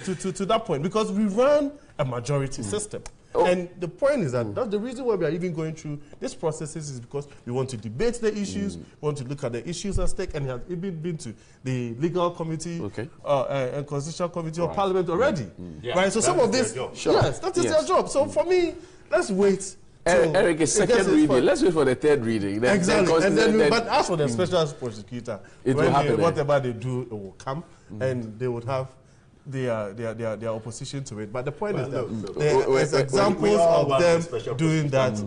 to that point, because we run a majority system. And the point is that that's the reason why we are even going through these processes is because we want to debate the issues, we want to look at the issues at stake, and it has even been to the legal committee and constitutional committee of parliament already. Right? So some of this, yes, that is their job. So for me, let's wait. Eric, it's second reading. Let's wait for the third reading. Exactly. But as for the special prosecutor, whatever they do, it will come, and they would have their opposition to it. But the point is that there is examples of them doing that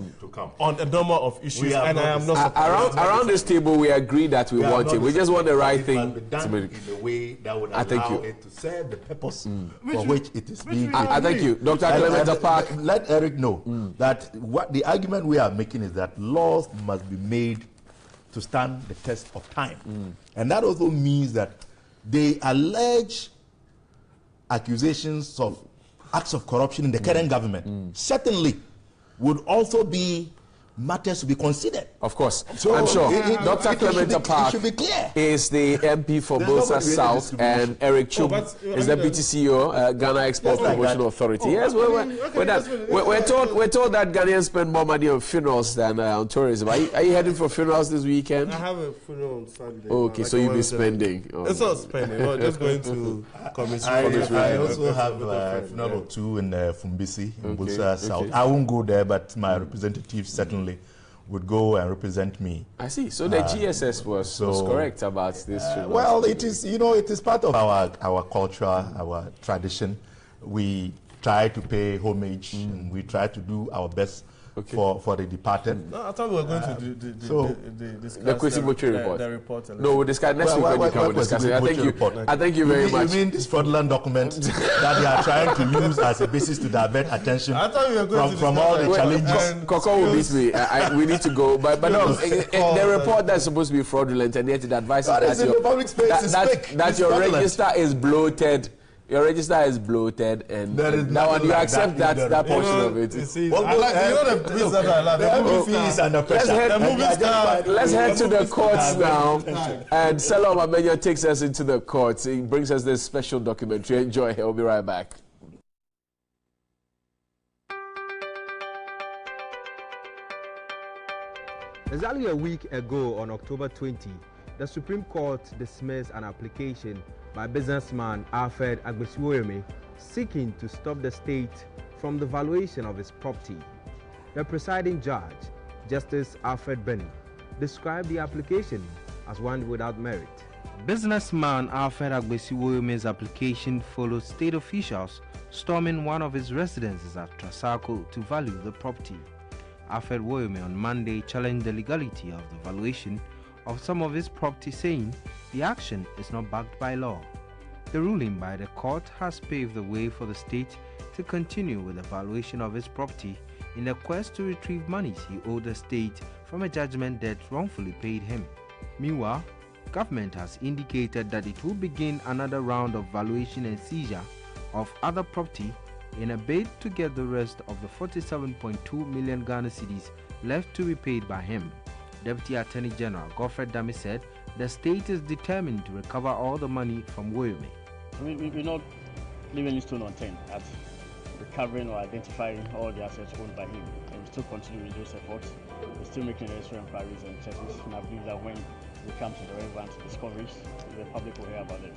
on a number of issues, and I am not surprised. Around this table, we agree that we want it. We just want the right thing to be in a way that would allow it to serve the purpose for which it is being. I thank you, Dr. Clement Park. Let Eric know that what the argument we are making is that laws must be made to stand the test of time, and that also means that they allege accusations of acts of corruption in the current government certainly would also be matters to be considered. Of course, so I'm sure. Dr. Clement Park is the MP for Bosa South, and Eric Chum is the BTCO, Ghana Export Promotion Authority. Yes, we're told that Ghanaians spend more money on funerals than on tourism. Are you heading for funerals this weekend? I have a funeral on Sunday. Okay, so you'll be spending. It's not spending. We're just going to commission. I also have a funeral too in Fumbisi, in Bosa South. I won't go there, but my representative certainly would go and represent me. I see. So the GSS was correct about this. Well, it is, it is part of our culture, our tradition. We try to pay homage and we try to do our best for the departed. No, I thought we were going to discuss the Kwesi report. The report. No, we'll discuss next week when you come. We'll discuss it. I thank you very much. You mean this fraudulent document that they are trying to use as a basis to divert attention from all the challenges? Coco will beat me. We need to go. But no, the report that's supposed to be fraudulent, and yet it advises that your register is bloated. Your register is bloated, and now you accept that portion of it. Let's head to the courts now. And Salam Amenya takes us into the courts. He brings us this special documentary. Enjoy. He'll be right back. Exactly a week ago, on October 20, the Supreme Court dismissed an application by businessman Alfred Agbesiwoyemi seeking to stop the state from the valuation of his property. The presiding judge, Justice Alfred Benny, described the application as one without merit. Businessman Alfred Agbesiwoyemi's application follows state officials storming one of his residences at Trasako to value the property. Alfred Woyemi on Monday challenged the legality of the valuation of some of his property, saying the action is not backed by law. The ruling by the court has paved the way for the state to continue with the valuation of his property in the quest to retrieve monies he owed the state from a judgment that wrongfully paid him. Meanwhile, government has indicated that it will begin another round of valuation and seizure of other property in a bid to get the rest of the 47.2 million Ghana cedis left to be paid by him. Deputy Attorney General Godfred Dami said the state is determined to recover all the money from Woyemi. We're not leaving any stone unturned at recovering or identifying all the assets owned by him, and we still continue with those efforts. We're still making necessary inquiries and checklists, and I believe that when we come to the relevant discoveries, the public will hear about them.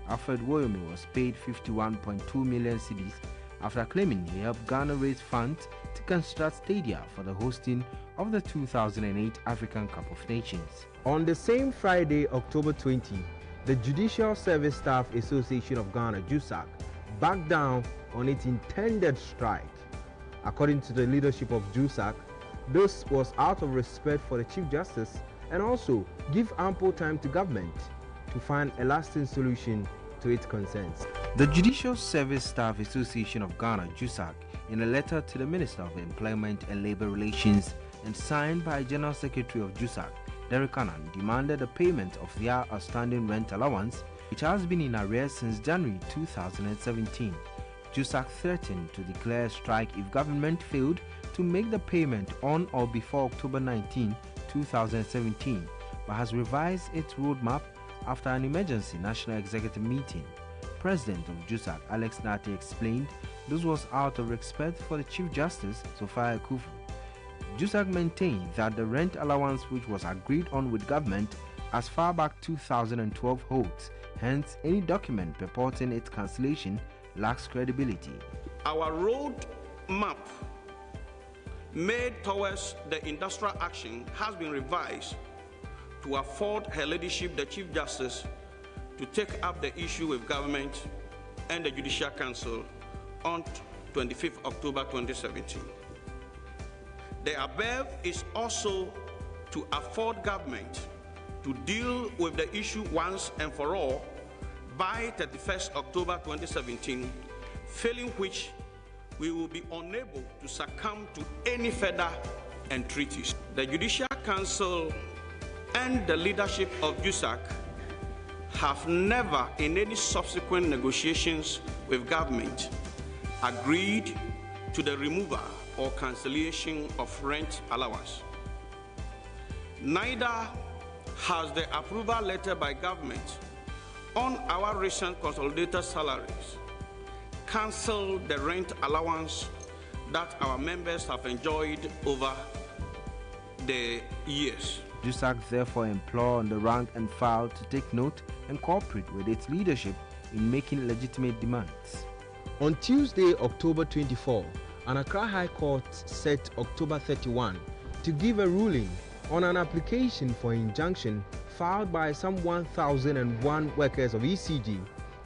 Alfred Woyemi was paid 51.2 million cedis after claiming he helped Ghana raise funds to construct stadia for the hosting of the 2008 African Cup of Nations. On the same Friday, October 20, the Judicial Service Staff Association of Ghana, JUSAG, backed down on its intended strike. According to the leadership of JUSAC, this was out of respect for the Chief Justice and also give ample time to government to find a lasting solution to its concerns. The Judicial Service Staff Association of Ghana, JUSAC, in a letter to the Minister of Employment and Labour Relations and signed by General Secretary of JUSAC, Derek Annan, demanded the payment of their outstanding rent allowance, which has been in arrears since January 2017. JUSAC threatened to declare a strike if government failed to make the payment on or before October 19, 2017, but has revised its roadmap after an emergency national executive meeting. President of JUSAC, Alex Nate, explained this was out of respect for the Chief Justice, Sophia Kufu. JUSAC maintained that the rent allowance which was agreed on with government as far back 2012 holds, hence any document purporting its cancellation lacks credibility. Our road map made towards the industrial action has been revised to afford Her Ladyship, the Chief Justice, to take up the issue with government and the Judicial Council on 25th October 2017. The above is also to afford government to deal with the issue once and for all by 31st October 2017, failing which we will be unable to succumb to any further entreaties. The Judicial Council and the leadership of JUSAC have never in any subsequent negotiations with government agreed to the removal or cancellation of rent allowance. Neither has the approval letter by government on our recent consolidated salaries cancelled the rent allowance that our members have enjoyed over the years. JUSAC therefore implore on the rank and file to take note and cooperate with its leadership in making legitimate demands. On Tuesday, October 24, an Accra High Court set October 31 to give a ruling on an application for injunction filed by some 1,001 workers of ECG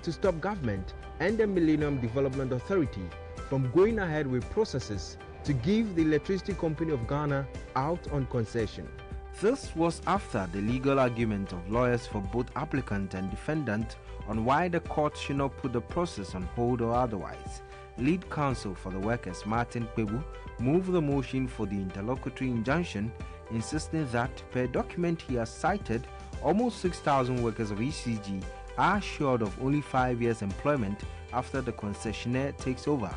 to stop government and the Millennium Development Authority from going ahead with processes to give the Electricity Company of Ghana out on concession. This was after the legal argument of lawyers for both applicant and defendant on why the court should not put the process on hold or otherwise. Lead counsel for the workers, Martin Kwebu, moved the motion for the interlocutory injunction, insisting that, per document he has cited, almost 6,000 workers of ECG are assured of only 5 years' employment after the concessionaire takes over.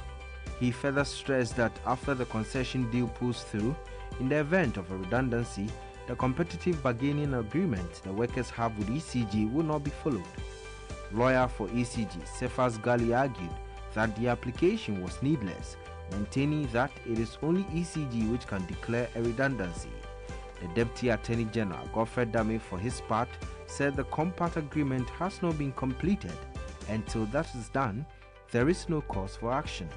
He further stressed that after the concession deal pulls through, in the event of a redundancy, the competitive bargaining agreement the workers have with ECG will not be followed. Lawyer for ECG, Cephas Gali, argued that the application was needless, maintaining that it is only ECG which can declare a redundancy. The Deputy Attorney General, Godfrey Dame, for his part, said the compact agreement has not been completed. Until that is done, there is no cause for action.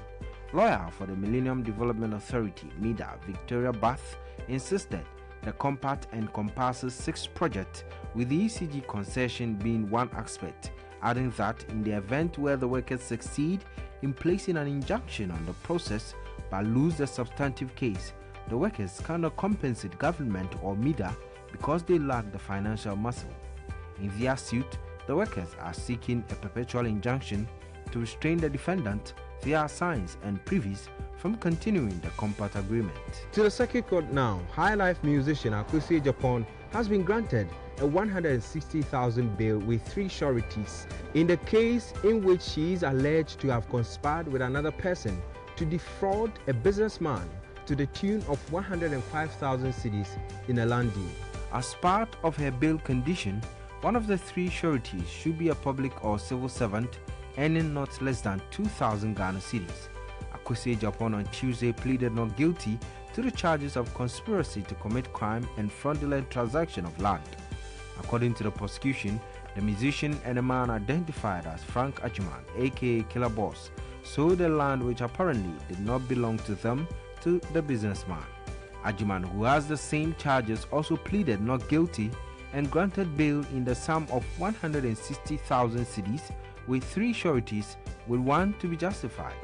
Lawyer for the Millennium Development Authority, MIDA, Victoria Bath, insisted the compact encompasses 6 projects, with the ECG concession being one aspect, adding that in the event where the workers succeed in placing an injunction on the process but lose the substantive case, the workers cannot compensate government or MIDA because they lack the financial muscle. In their suit, the workers are seeking a perpetual injunction to restrain the defendant, their assigns and privies from continuing the compact agreement. To the Circuit Court now, High Life musician Accra Japan has been granted a 160,000 bail with 3 sureties in the case in which she is alleged to have conspired with another person to defraud a businessman to the tune of 105,000 cedis in a land deal. As part of her bail condition, one of the 3 sureties should be a public or civil servant earning not less than 2,000 Ghana cedis. Accra Japan on Tuesday pleaded not guilty to the charges of conspiracy to commit crime and fraudulent transaction of land. According to the prosecution, the musician and a man identified as Frank Ajuman, aka Killer Boss, sold the land which apparently did not belong to them to the businessman. Ajuman, who has the same charges, also pleaded not guilty and granted bail in the sum of 160,000 cedis with 3 sureties, with 1 to be justified.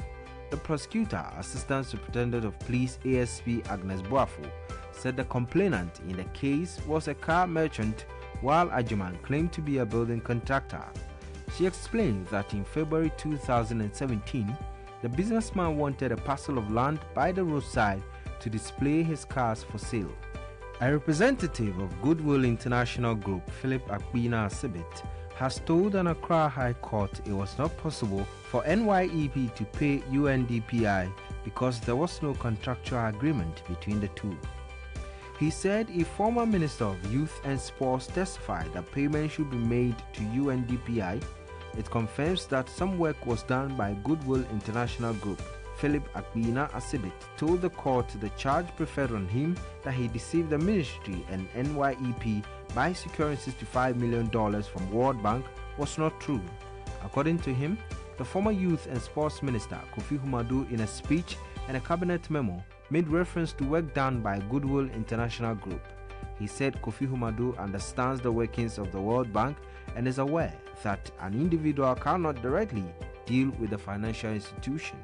The prosecutor, Assistant Superintendent of Police ASP Agnes Boafo, said the complainant in the case was a car merchant while Ajuman claimed to be a building contractor. She explained that in February 2017, the businessman wanted a parcel of land by the roadside to display his cars for sale. A representative of Goodwill International Group, Philip Akbina Asibit, has told an Accra High Court it was not possible for NYEP to pay UNDPI because there was no contractual agreement between the two. He said if former Minister of Youth and Sports testified that payment should be made to UNDPI, it confirms that some work was done by Goodwill International Group. Philip Akbina Asibit told the court the charge preferred on him that he deceived the ministry and NYEP by securing $65 million from World Bank was not true. According to him, the former Youth and Sports Minister Kofi Humadu, in a speech and a cabinet memo, made reference to work done by Goodwill International Group. He said Kofi Humadu understands the workings of the World Bank and is aware that an individual cannot directly deal with the financial institution.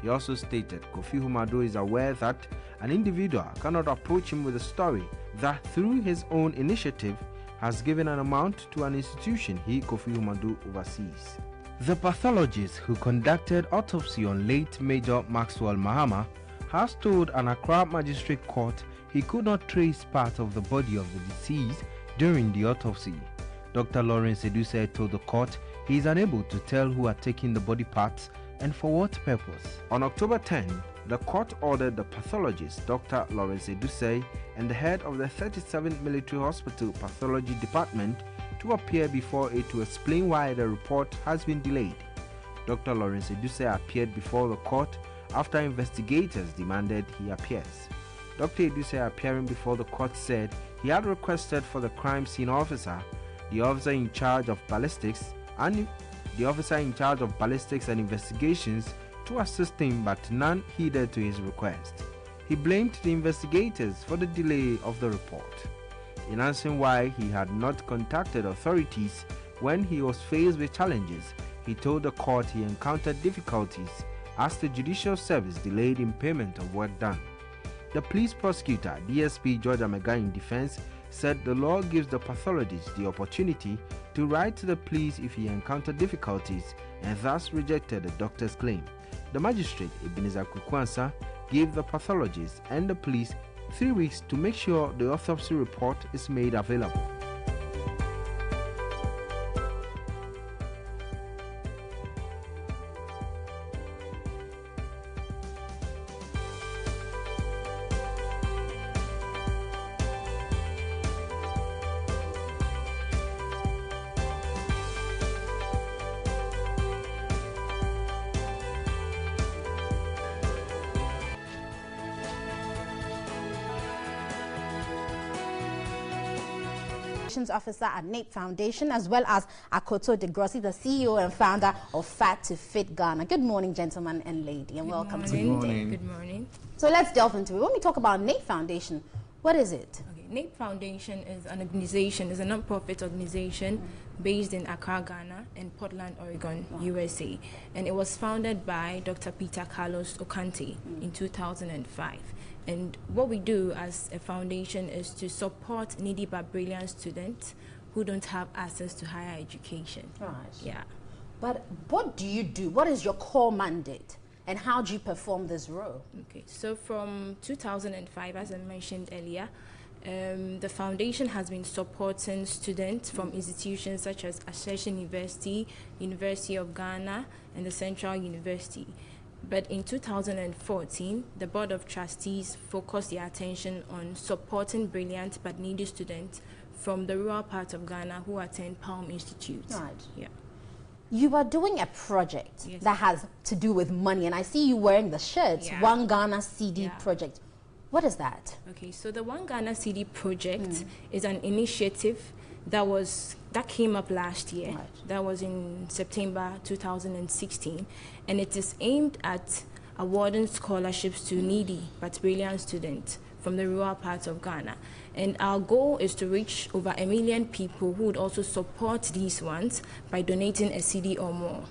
He also stated Kofi Humadu is aware that an individual cannot approach him with a story that through his own initiative has given an amount to an institution he, Kofi Humadu, oversees. The pathologist who conducted autopsy on late Major Maxwell Mahama has told an Accra Magistrate Court he could not trace part of the body of the deceased during the autopsy. Dr. Lawrence Eduse told the court he is unable to tell who had taken the body parts and for what purpose. On October 10, the court ordered the pathologist, Dr. Lawrence Eduse, and the head of the 37th Military Hospital Pathology Department to appear before it to explain why the report has been delayed. Dr. Lawrence Eduse appeared before the court after investigators demanded he appears. Dr. Eduse, appearing before the court, said he had requested for the crime scene officer, the officer in charge of ballistics, and investigations to assist him, but none heeded to his request. He blamed the investigators for the delay of the report. In answering why he had not contacted authorities when he was faced with challenges, he told the court he encountered difficulties as the Judicial Service delayed in payment of work done. The police prosecutor, DSP George Amega, in defense, said the law gives the pathologist the opportunity to write to the police if he encountered difficulties and thus rejected the doctor's claim. The magistrate, Ebenezer Kukwansa, gave the pathologist and the police 3 weeks to make sure the autopsy report is made available. Officer at NAPE Foundation, as well as Akoto De Grossi, the CEO and founder of Fat to Fit Ghana. Good morning, gentlemen and lady, and welcome to NewDay. Good morning. So let's delve into it. When we talk about NAPE Foundation, what is it? Okay, NAPE Foundation is an organization, is a non-profit organization based in Accra, Ghana, and Portland, Oregon, USA. And it was founded by Dr. Peter Carlos Okante in 2005. And what we do as a foundation is to support needy but brilliant students who don't have access to higher education. Right. Yeah. But what do you do? What is your core mandate? And how do you perform this role? Okay, so from 2005, as I mentioned earlier, the foundation has been supporting students from institutions such as Ascension University, University of Ghana, and the Central University. But in 2014, the Board of Trustees focused their attention on supporting brilliant but needy students from the rural part of Ghana who attend Palm Institute. Right. Yeah. You are doing a project that has to do with money, and I see you wearing the shirts, One Ghana CD project. What is that? Okay, so the One Ghana CD project is an initiative that came up last year. Right. That was in September 2016, and it is aimed at awarding scholarships to needy but brilliant students from the rural parts of Ghana. And our goal is to reach over 1 million people who would also support these ones by donating a CD or more.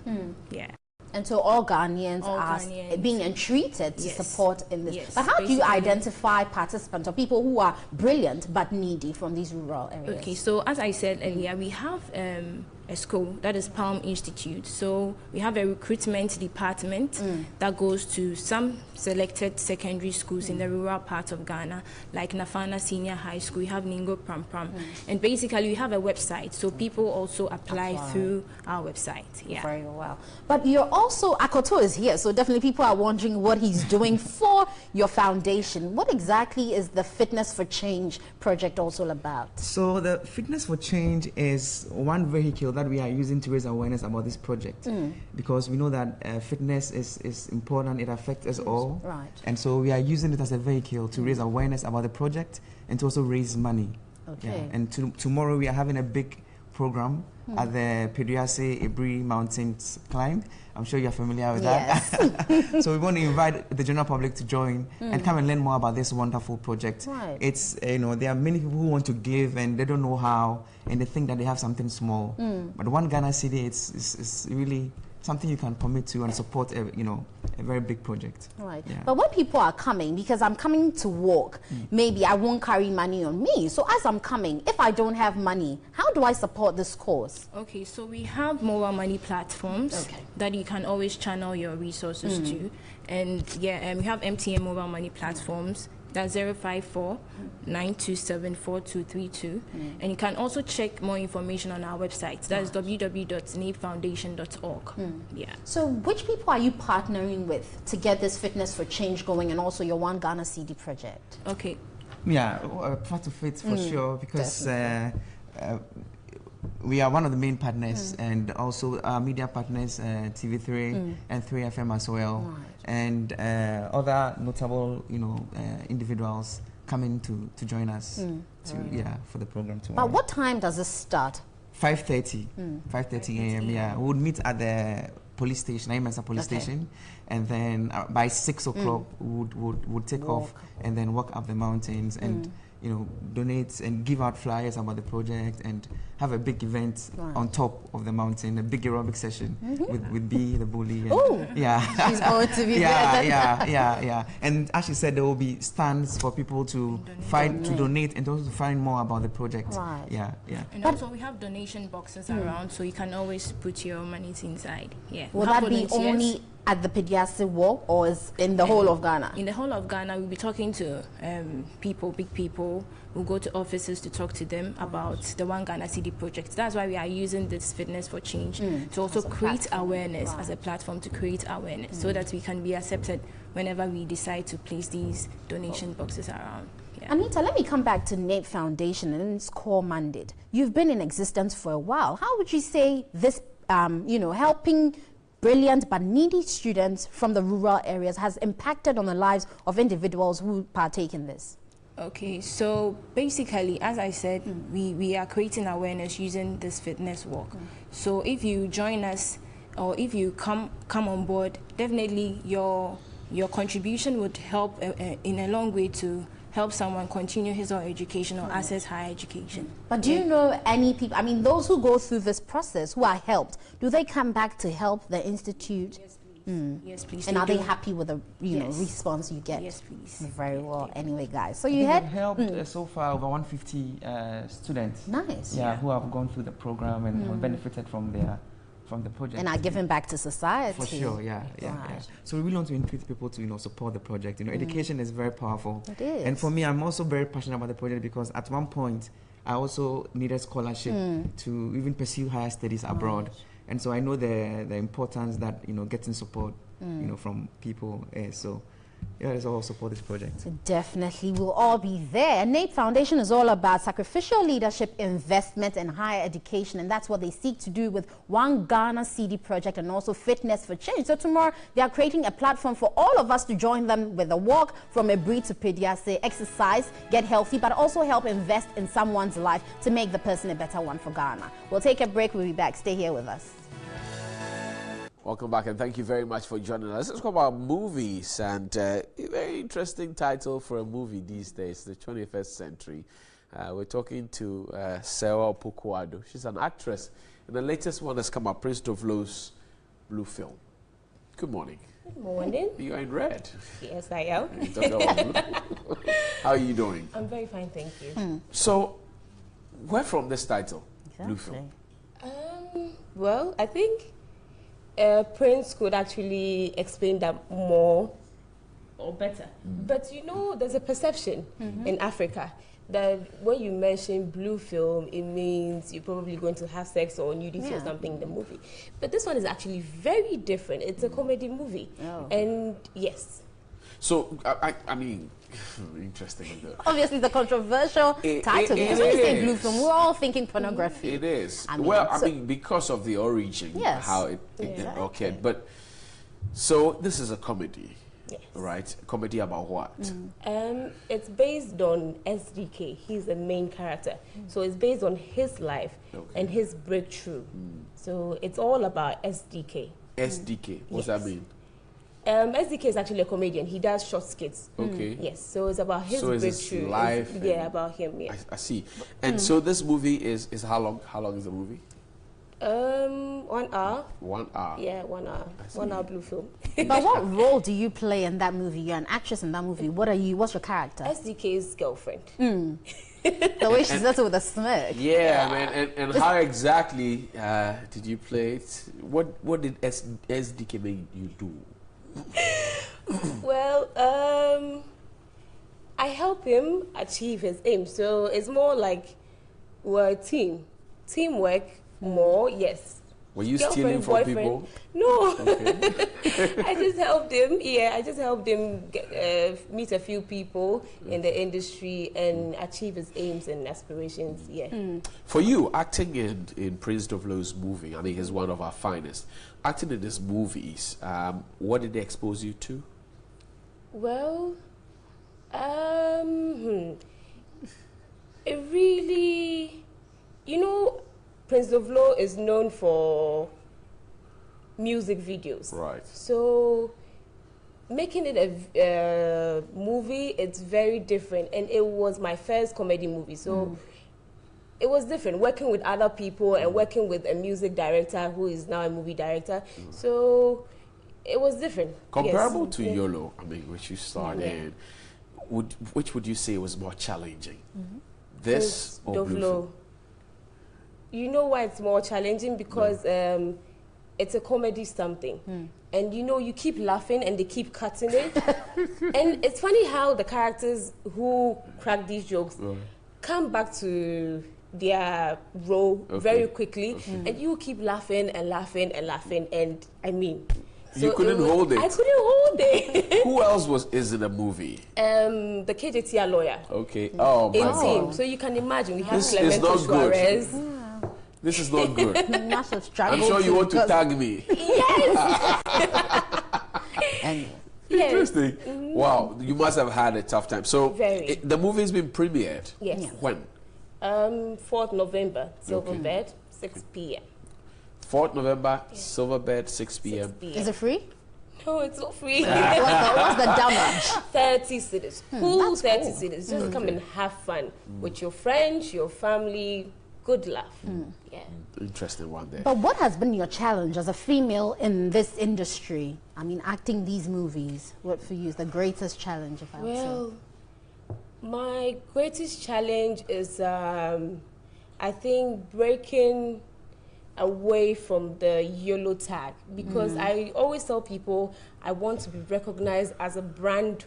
Yeah. And so all Ghanaians are being entreated to support in this. But how do you identify participants or people who are brilliant but needy from these rural areas? Okay, so as I said earlier, we have a school that is Palm Institute. So we have a recruitment department that goes to some selected secondary schools in the rural part of Ghana, like Nafana Senior High School. We have Ningo Pram Pram. And basically we have a website, so people also apply through our website. Yeah. Very well. But you're also, Akoto is here, so definitely people are wondering what he's doing for your foundation. What exactly is the Fitness for Change project also about? So the Fitness for Change is one vehicle that we are using to raise awareness about this project, because we know that fitness is important. It affects us all, and so we are using it as a vehicle to raise awareness about the project and to also raise money. And tomorrow we are having a big program at the Peduase Ebri Mountains climb. I'm sure you're familiar with that. So we want to invite the general public to join and come and learn more about this wonderful project. It's, you know, there are many people who want to give and they don't know how, and they think that they have something small. But 1 Ghana cedi, it's really something you can commit to and support, you know, a very big project. But when people are coming, because I'm coming to walk, maybe I won't carry money on me. So as I'm coming, if I don't have money, how do I support this cause? Okay, so we have mobile money platforms that you can always channel your resources to. And we have MTN mobile money platforms. That's 054-927-4232. And you can also check more information on our website. That's www.napefoundation.org. So which people are you partnering with to get this Fitness for Change going and also your 1 Ghana cedi project? Okay. Part of it for sure, because we are one of the main partners, and also our media partners, TV3 and 3FM as well, and other notable, you know, individuals coming to join us for the program tomorrow. But what time does it start? 5:30 a.m. We would meet at the police station, Imensa police station, and then by 6 o'clock would take off and then walk up the mountains and you know, donate and give out flyers about the project and have a big event on top of the mountain, a big aerobic session with B, the bully. And she's going to be there. And as she said, there will be stands for people to donate and also to find more about the project. And also we have donation boxes around, so you can always put your money inside. Will that be only at the Peduase Walk, or is in the whole of Ghana? In the whole of Ghana, we'll be talking to people, big people. We'll go to offices to talk to them about the 1 Ghana cedi project. That's why we are using this Fitness for Change to also create awareness as a platform, to create awareness so that we can be accepted whenever we decide to place these donation boxes around. Anita, let me come back to NAPE Foundation and its core mandate. You've been in existence for a while. How would you say this, helping brilliant but needy students from the rural areas has impacted on the lives of individuals who partake in this? Okay, so basically, as I said, we are creating awareness using this fitness walk. So if you join us or if you come on board, definitely your contribution would help in a long way to help someone continue his or her education or access higher education. But do you know any people, I mean, those who go through this process, who are helped, do they come back to help the institute? Yes, please. Yes, please. And are they happy with the response you get? Yes, please. Very well. Anyway, guys, so you had helped so far over 150 students. Nice. Who have gone through the program and have benefited from the project. And are giving back to society. For sure, yeah. So we really want to encourage people to, support the project. Education is very powerful. It is. And for me, I'm also very passionate about the project because at one point, I also needed scholarship to even pursue higher studies abroad. And so I know the importance that, getting support, from people is. So let's all support this project. Definitely, we'll all be there. NAPE Foundation is all about sacrificial leadership, investment, and higher education, and that's what they seek to do with 1 Ghana cedi project and also Fitness for Change. So tomorrow, they are creating a platform for all of us to join them with a walk from Ebri to Peduase, exercise, get healthy, but also help invest in someone's life to make the person a better one for Ghana. We'll take a break. We'll be back. Stay here with us. Welcome back, and thank you very much for joining us. Let's talk about movies, and a very interesting title for a movie these days, the 21st century. We're talking to Sewa Opoku-Addo. She's an actress, and the latest one has come up, Prince Dovlo's Blue Film. Good morning. Good morning. You are in red. Yes, I am. How are you doing? I'm very fine, thank you. So, where from this title, Blue Film? Well, I think Prince could actually explain that more or better. But you know, there's a perception in Africa that when you mention blue film, it means you're probably going to have sex or nudity or something in the movie. But this one is actually very different. It's a comedy movie. And yes. So, I mean, interesting. Obviously, the controversial title. Because when you say blue film, we're all thinking pornography. It is. I mean, well, I mean, because of the origin, how it occurred. But, so this is a comedy. Yes. Right? Comedy about what? It's based on SDK. He's the main character. So it's based on his life and his breakthrough. So it's all about SDK. SDK? What's that mean? SDK is actually a comedian. He does short skits. Okay. Yes. So it's about his breakthrough. It's his life. Yeah, about him. Yeah. I see. And so this movie is how long? How long is the movie? 1 hour. 1 hour. Yeah, 1 hour. 1 hour blue film. But what role do you play in that movie? You're an actress in that movie. What are you? What's your character? SDK's girlfriend. The way she says it with a smirk. Yeah, man. And how exactly did you play it? What did SDK make you do? Well, I help him achieve his aim. So it's more like we're a team. Teamwork more, yes. Were you stealing from people? No. Okay. I just helped him. Yeah, I just helped him meet a few people in the industry and achieve his aims and aspirations. Yeah. For you, acting in Prince Dovlo's movie, I mean, he's one of our finest. Acting in his movies, what did they expose you to? Well, it really, you know, Prince Dovlo is known for music videos. Right. So making it a movie, it's very different. And it was my first comedy movie. So it was different, working with other people and working with a music director who is now a movie director. So it was different. Comparable to YOLO, I mean, which you starred in, which would you say was more challenging? This or Blue Film? You know why it's more challenging? Because it's a comedy something. And you know, you keep laughing and they keep cutting it. And it's funny how the characters who crack these jokes come back to their role very quickly. And you keep laughing and laughing and laughing. And I mean... So you couldn't hold it? I couldn't hold it. Who else is in the movie? The KJTR lawyer. Okay. Oh, my God. Team. So you can imagine, we have Clemento Suarez. This is not good. I'm sure you want to tag me. Yes. Interesting. Wow, you must have had a tough time. So the movie's been premiered. Yes. When? 4th November, Silverbed, 6 p.m. 4th November, Silverbed, 6 p.m. Is it free? No, it's not free. What's the damage? 30 cities. Cool 30 cities. Just come and have fun with your friends, your family. Good laugh. Yeah. Interesting one there. But what has been your challenge as a female in this industry? I mean, acting these movies. What for you is the greatest challenge, if I would say? Well, my greatest challenge is, I think, breaking away from the YOLO tag, because I always tell people I want to be recognized as a brand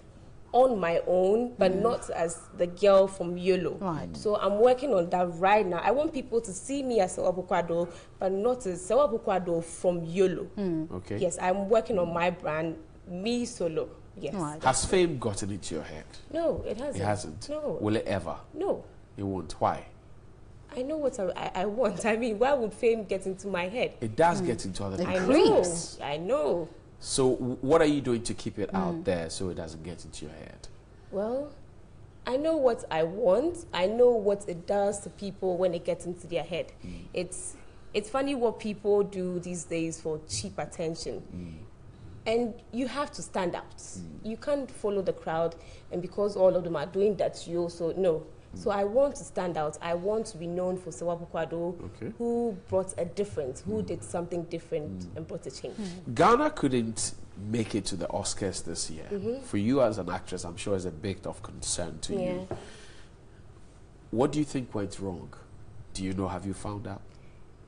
on my own, but not as the girl from YOLO. Right. So I'm working on that right now. I want people to see me as Sewa Bukwado, but not as Sewa Bukwado from YOLO. Okay. Yes, I'm working on my brand, me solo. Yes. Right. Has fame gotten into your head? No, it hasn't. It hasn't? No. Will it ever? No. It won't. Why? I know what I want. I mean, why would fame get into my head? It does get into other I people's heads. know. I know. So what are you doing to keep it out there so it doesn't get into your head? Well, I know what I want. I know what it does to people when it gets into their head. It's funny what people do these days for cheap attention. And you have to stand out. You can't follow the crowd, and because all of them are doing that, you also no. So I want to stand out. I want to be known for Sewa Bukwado, who brought a difference, who did something different and brought a change. Ghana couldn't make it to the Oscars this year. For you as an actress, I'm sure it's a bit of concern to you. What do you think went wrong? Do you know? Have you found out?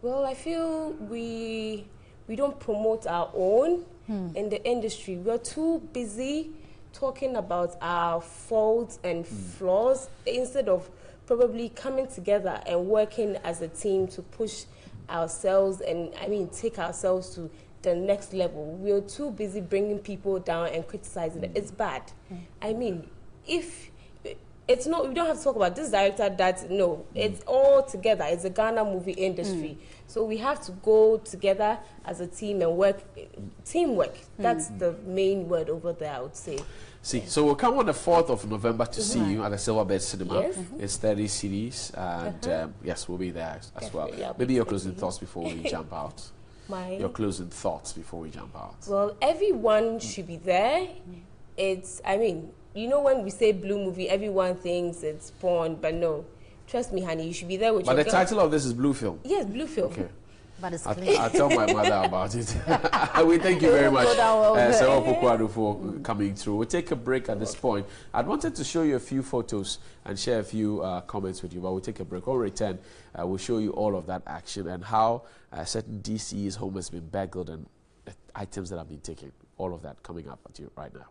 Well, I feel we don't promote our own in the industry. We're too busy talking about our faults and flaws instead of probably coming together and working as a team to push ourselves and, take ourselves to the next level. We're too busy bringing people down and criticizing them. It's bad. If it's not, we don't have to talk about this director, that, no, it's all together. It's a Ghana movie industry. So we have to go together as a team and work, teamwork. That's the main word over there, I would say. So we'll come on the 4th of November to see you at the Silverbird Cinema. It's 30 CDs, and yes, we'll be there as well. Maybe your closing thoughts before we jump out. Your closing thoughts before we jump out. Well, everyone should be there. It's, you know, when we say blue movie, everyone thinks it's porn, but no. Trust me, honey, you should be there with your But the title of this is Blue Film. Yes, Blue Film. Okay. But it's clear. I'll tell my mother about it. We thank you very much, Sarah Pokwadu, for coming through. We'll take a break at this point. I'd wanted to show you a few photos and share a few comments with you, but we'll take a break. We'll return. We'll show you all of that action and how certain DC's home has been burgled and items that have been taken. All of that coming up at you right now.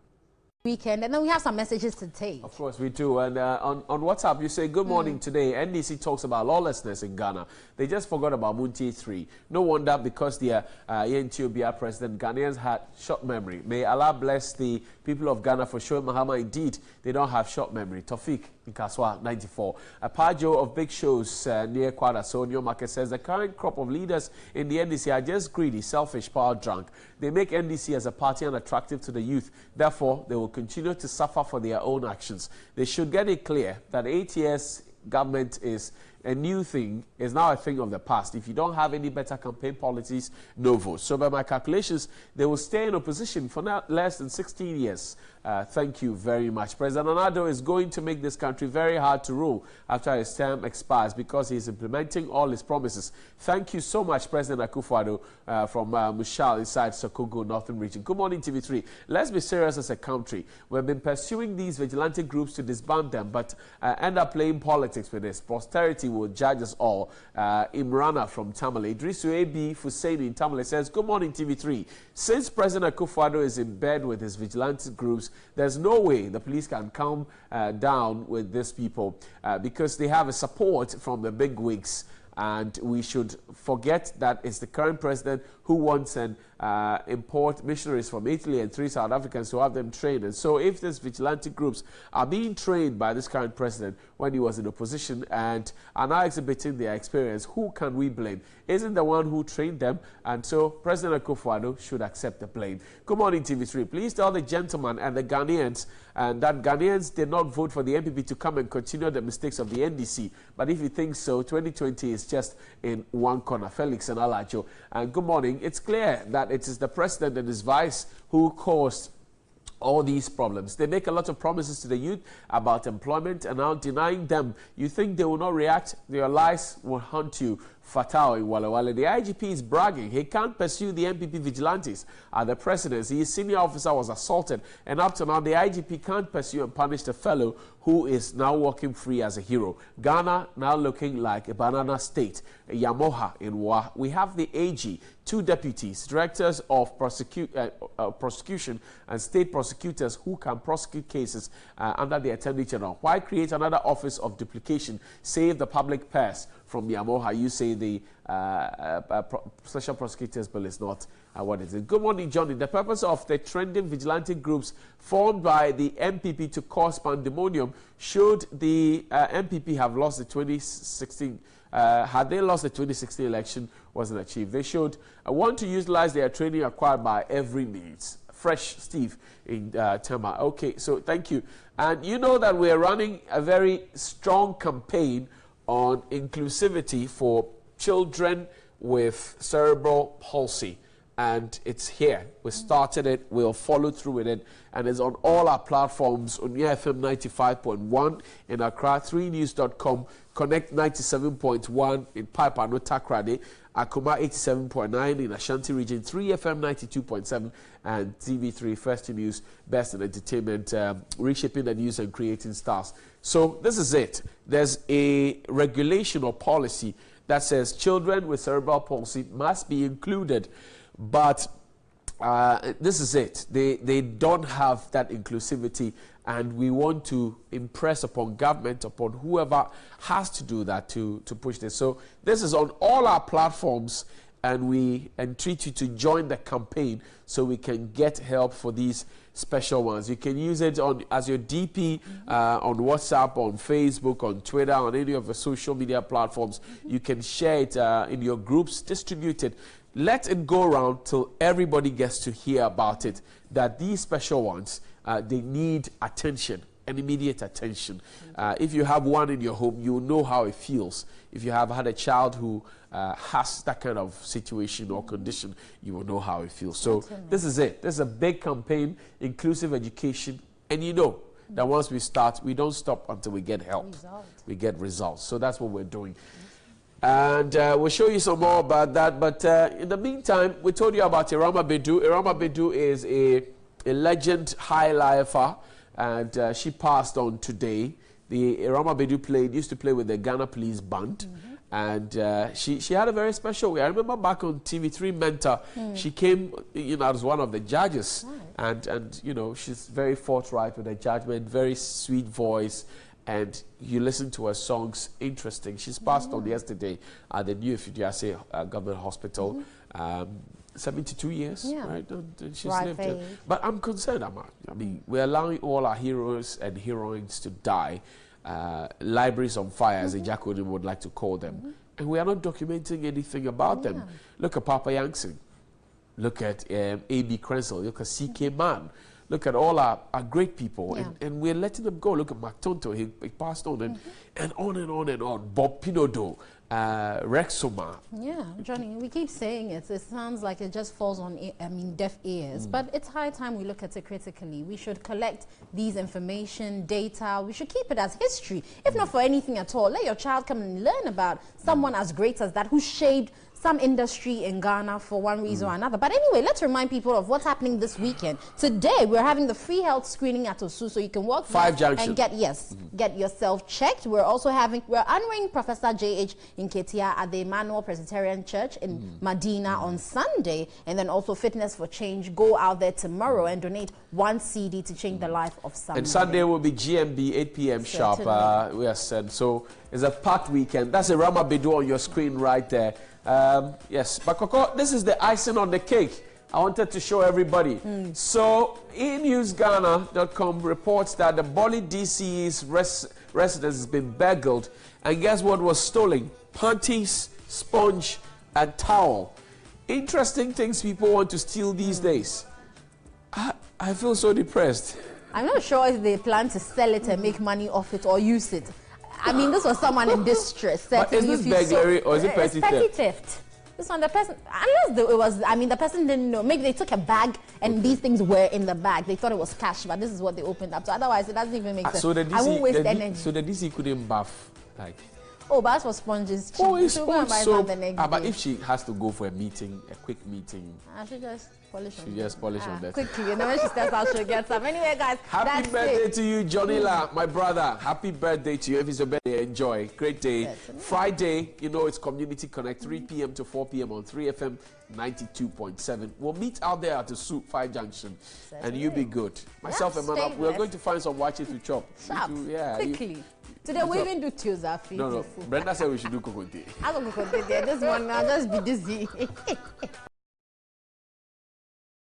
Weekend, and then we have some messages to take. Of course we do. And on WhatsApp you say, good morning today. NDC talks about lawlessness in Ghana. They just forgot about Munti 3. No wonder, because the Ethiopia president, Ghanaians had short memory. May Allah bless the people of Ghana for showing Mahama indeed they don't have short memory. Tofik in Kaswa 94. A Pajo of big shows near Kwada Sonio Market says the current crop of leaders in the NDC are just greedy, selfish, power drunk. They make NDC as a party unattractive to the youth. Therefore, they will continue to suffer for their own actions. They should get it clear that 8 years government is a new thing, is now a thing of the past. If you don't have any better campaign policies, no vote. So by my calculations, they will stay in opposition for not less than 16 years. Thank you very much. President Onado is going to make this country very hard to rule after his term expires because he is implementing all his promises. Thank you so much, President Akufo-Addo, from Mushal inside Sokogo, Northern Region. Good morning, TV3. Let's be serious as a country. We've been pursuing these vigilante groups to disband them, but end up playing politics with this. Posterity will judge us all. Imrana from Tamale. Idrisu A.B. Fusaini in Tamale says, good morning, TV3. Since President Akufo-Addo is in bed with his vigilante groups, there's no way the police can calm down with these people because they have a support from the big wigs. And we should forget that it's the current president who wants and import missionaries from Italy and 3 South Africans to have them trained. And so if these vigilante groups are being trained by this current president when he was in opposition and are now exhibiting their experience, who can we blame? Isn't the one who trained them? And so President Akufo-Addo should accept the blame. Good morning, TV3. Please tell the gentleman and the Ghanaians that Ghanaians did not vote for the NPP to come and continue the mistakes of the NDC. But if you think so, 2020 is just in one corner. Felix and Alajo. And good morning. It's clear that it is the president and his vice who caused all these problems. They make a lot of promises to the youth about employment and now denying them. You think they will not react? Their lies will haunt you. Fatal in Wale Wale. The IGP is bragging. He can't pursue the NPP vigilantes at the presidency. His senior officer was assaulted, and up to now, the IGP can't pursue and punish the fellow who is now walking free as a hero. Ghana now looking like a banana state. Yamoha in Wa. We have the AG, 2 deputies, directors of prosecution and state prosecutors who can prosecute cases under the Attorney General. Why create another office of duplication? Save the public purse from Yamoha. You say the Special Prosecutors Bill is not what it is. Good morning, Johnny. The purpose of the trending vigilante groups formed by the MPP to cause pandemonium, should the MPP have lost the 2016 had they lost the 2016 election, wasn't achieved. They should want to utilize their training acquired by every means. Fresh Steve in Tema. Okay, so thank you. And you know that we're running a very strong campaign on inclusivity for children with cerebral palsy. and it's here. We started it, we'll follow through with it, and it's on all our platforms, on FM 95.1 in Accra, 3news.com, Connect 97.1 in Piper no Takrade, Akuma 87.9 in Ashanti region, 3FM 92.7, and TV3 First News, Best in Entertainment, reshaping the news and creating stars. So this is it. There's a regulation or policy that says children with cerebral palsy must be included, but this is it. They don't have that inclusivity, and we want to impress upon government, upon whoever has to do that to push this. So this is on all our platforms, and we entreat you to join the campaign so we can get help for these special ones. You can use it on as your DP on WhatsApp, on Facebook, on Twitter, on any of the social media platforms. You can share it in your groups, distribute it. Let it go around till everybody gets to hear about it, that these special ones, they need attention and immediate attention. If you have one in your home, you will know how it feels. If you have had a child who has that kind of situation or condition, you will know how it feels. So this is it. This is a big campaign, inclusive education, and you know that once we start, we don't stop until we get help. We get results. So that's what we're doing. And we'll show you some more about that. But in the meantime, we told you about Irama Bedu. Irama Bedu is a legend high lifer, and she passed on today. The Irama Bedu used to play with the Ghana Police Band. And she had a very special way. I remember back on TV3 Mentor, she came, as one of the judges. Right. And she's very forthright with her judgment, very sweet voice. And you listen to her songs, interesting. She's passed on yesterday at the New Ifidiase Government Hospital. 72 years, right? And she's lived it. But I'm concerned, Amma. I mean, we're allowing all our heroes and heroines to die. Libraries on fire, as a Jacobin would like to call them. And we are not documenting anything about them. Look at Papa Yankson. Look at A.B. Krenzel. Look at C.K. Mann. Look at all our great people, and we're letting them go. Look at McTonto, he passed on, and on and on and on. Bob Pinodo, Rexoma. Yeah, Johnny, we keep saying it. It sounds like it just falls on, deaf ears. But it's high time we look at it critically. We should collect these information, data. We should keep it as history, if not for anything at all. Let your child come and learn about someone as great as that who shaped some industry in Ghana for one reason or another. But anyway, let's remind people of what's happening this weekend. Today, we're having the free health screening at Osu, so you can walk 5 Junction and get yourself checked. We're honoring Professor J.H. Nketia at the Emmanuel Presbyterian Church in Medina on Sunday, and then also Fitness for Change. Go out there tomorrow and donate 1 CD to change the life of someone. And Sunday will be GMB 8 p.m. sharp. Yes, and so it's a packed weekend. That's a Rama Bedu on your screen right there. Yes, but Coco, this is the icing on the cake. I wanted to show everybody. So, enewsghana.com reports that the Boli DCE's residence has been burgled, and guess what was stolen? Panties, sponge, and towel. Interesting things people want to steal these days. I feel so depressed. I'm not sure if they plan to sell it and make money off it or use it. I mean, this was someone in distress. But is this burglary or is it petty theft? Petty theft. This one, the person, unless the person didn't know. Maybe they took a bag and these things were in the bag. They thought it was cash, but this is what they opened up. So otherwise, it doesn't even make sense. So the DC, I won't waste energy. So the DC couldn't buff, like. Oh, but as for sponges, it's but if she has to go for a meeting, a quick meeting, I should just polish on. She just polish on that. Quickly, and then when she steps out, she'll get some. Anyway, guys, happy birthday to you, Johnny La, my brother. Happy birthday to you. If it's your birthday, enjoy. Great day. Friday, it's Community Connect, 3 p.m. to 4 p.m. on 3FM 92.7. We'll meet out there at the Soup 5 Junction, and you be good. Myself and Mama, we're going to find some watches to chop. Quickly. Today we even do Tuesday. No. Brenda said we should do Kokonte. I don't Kokonte. This one, I'll just be dizzy.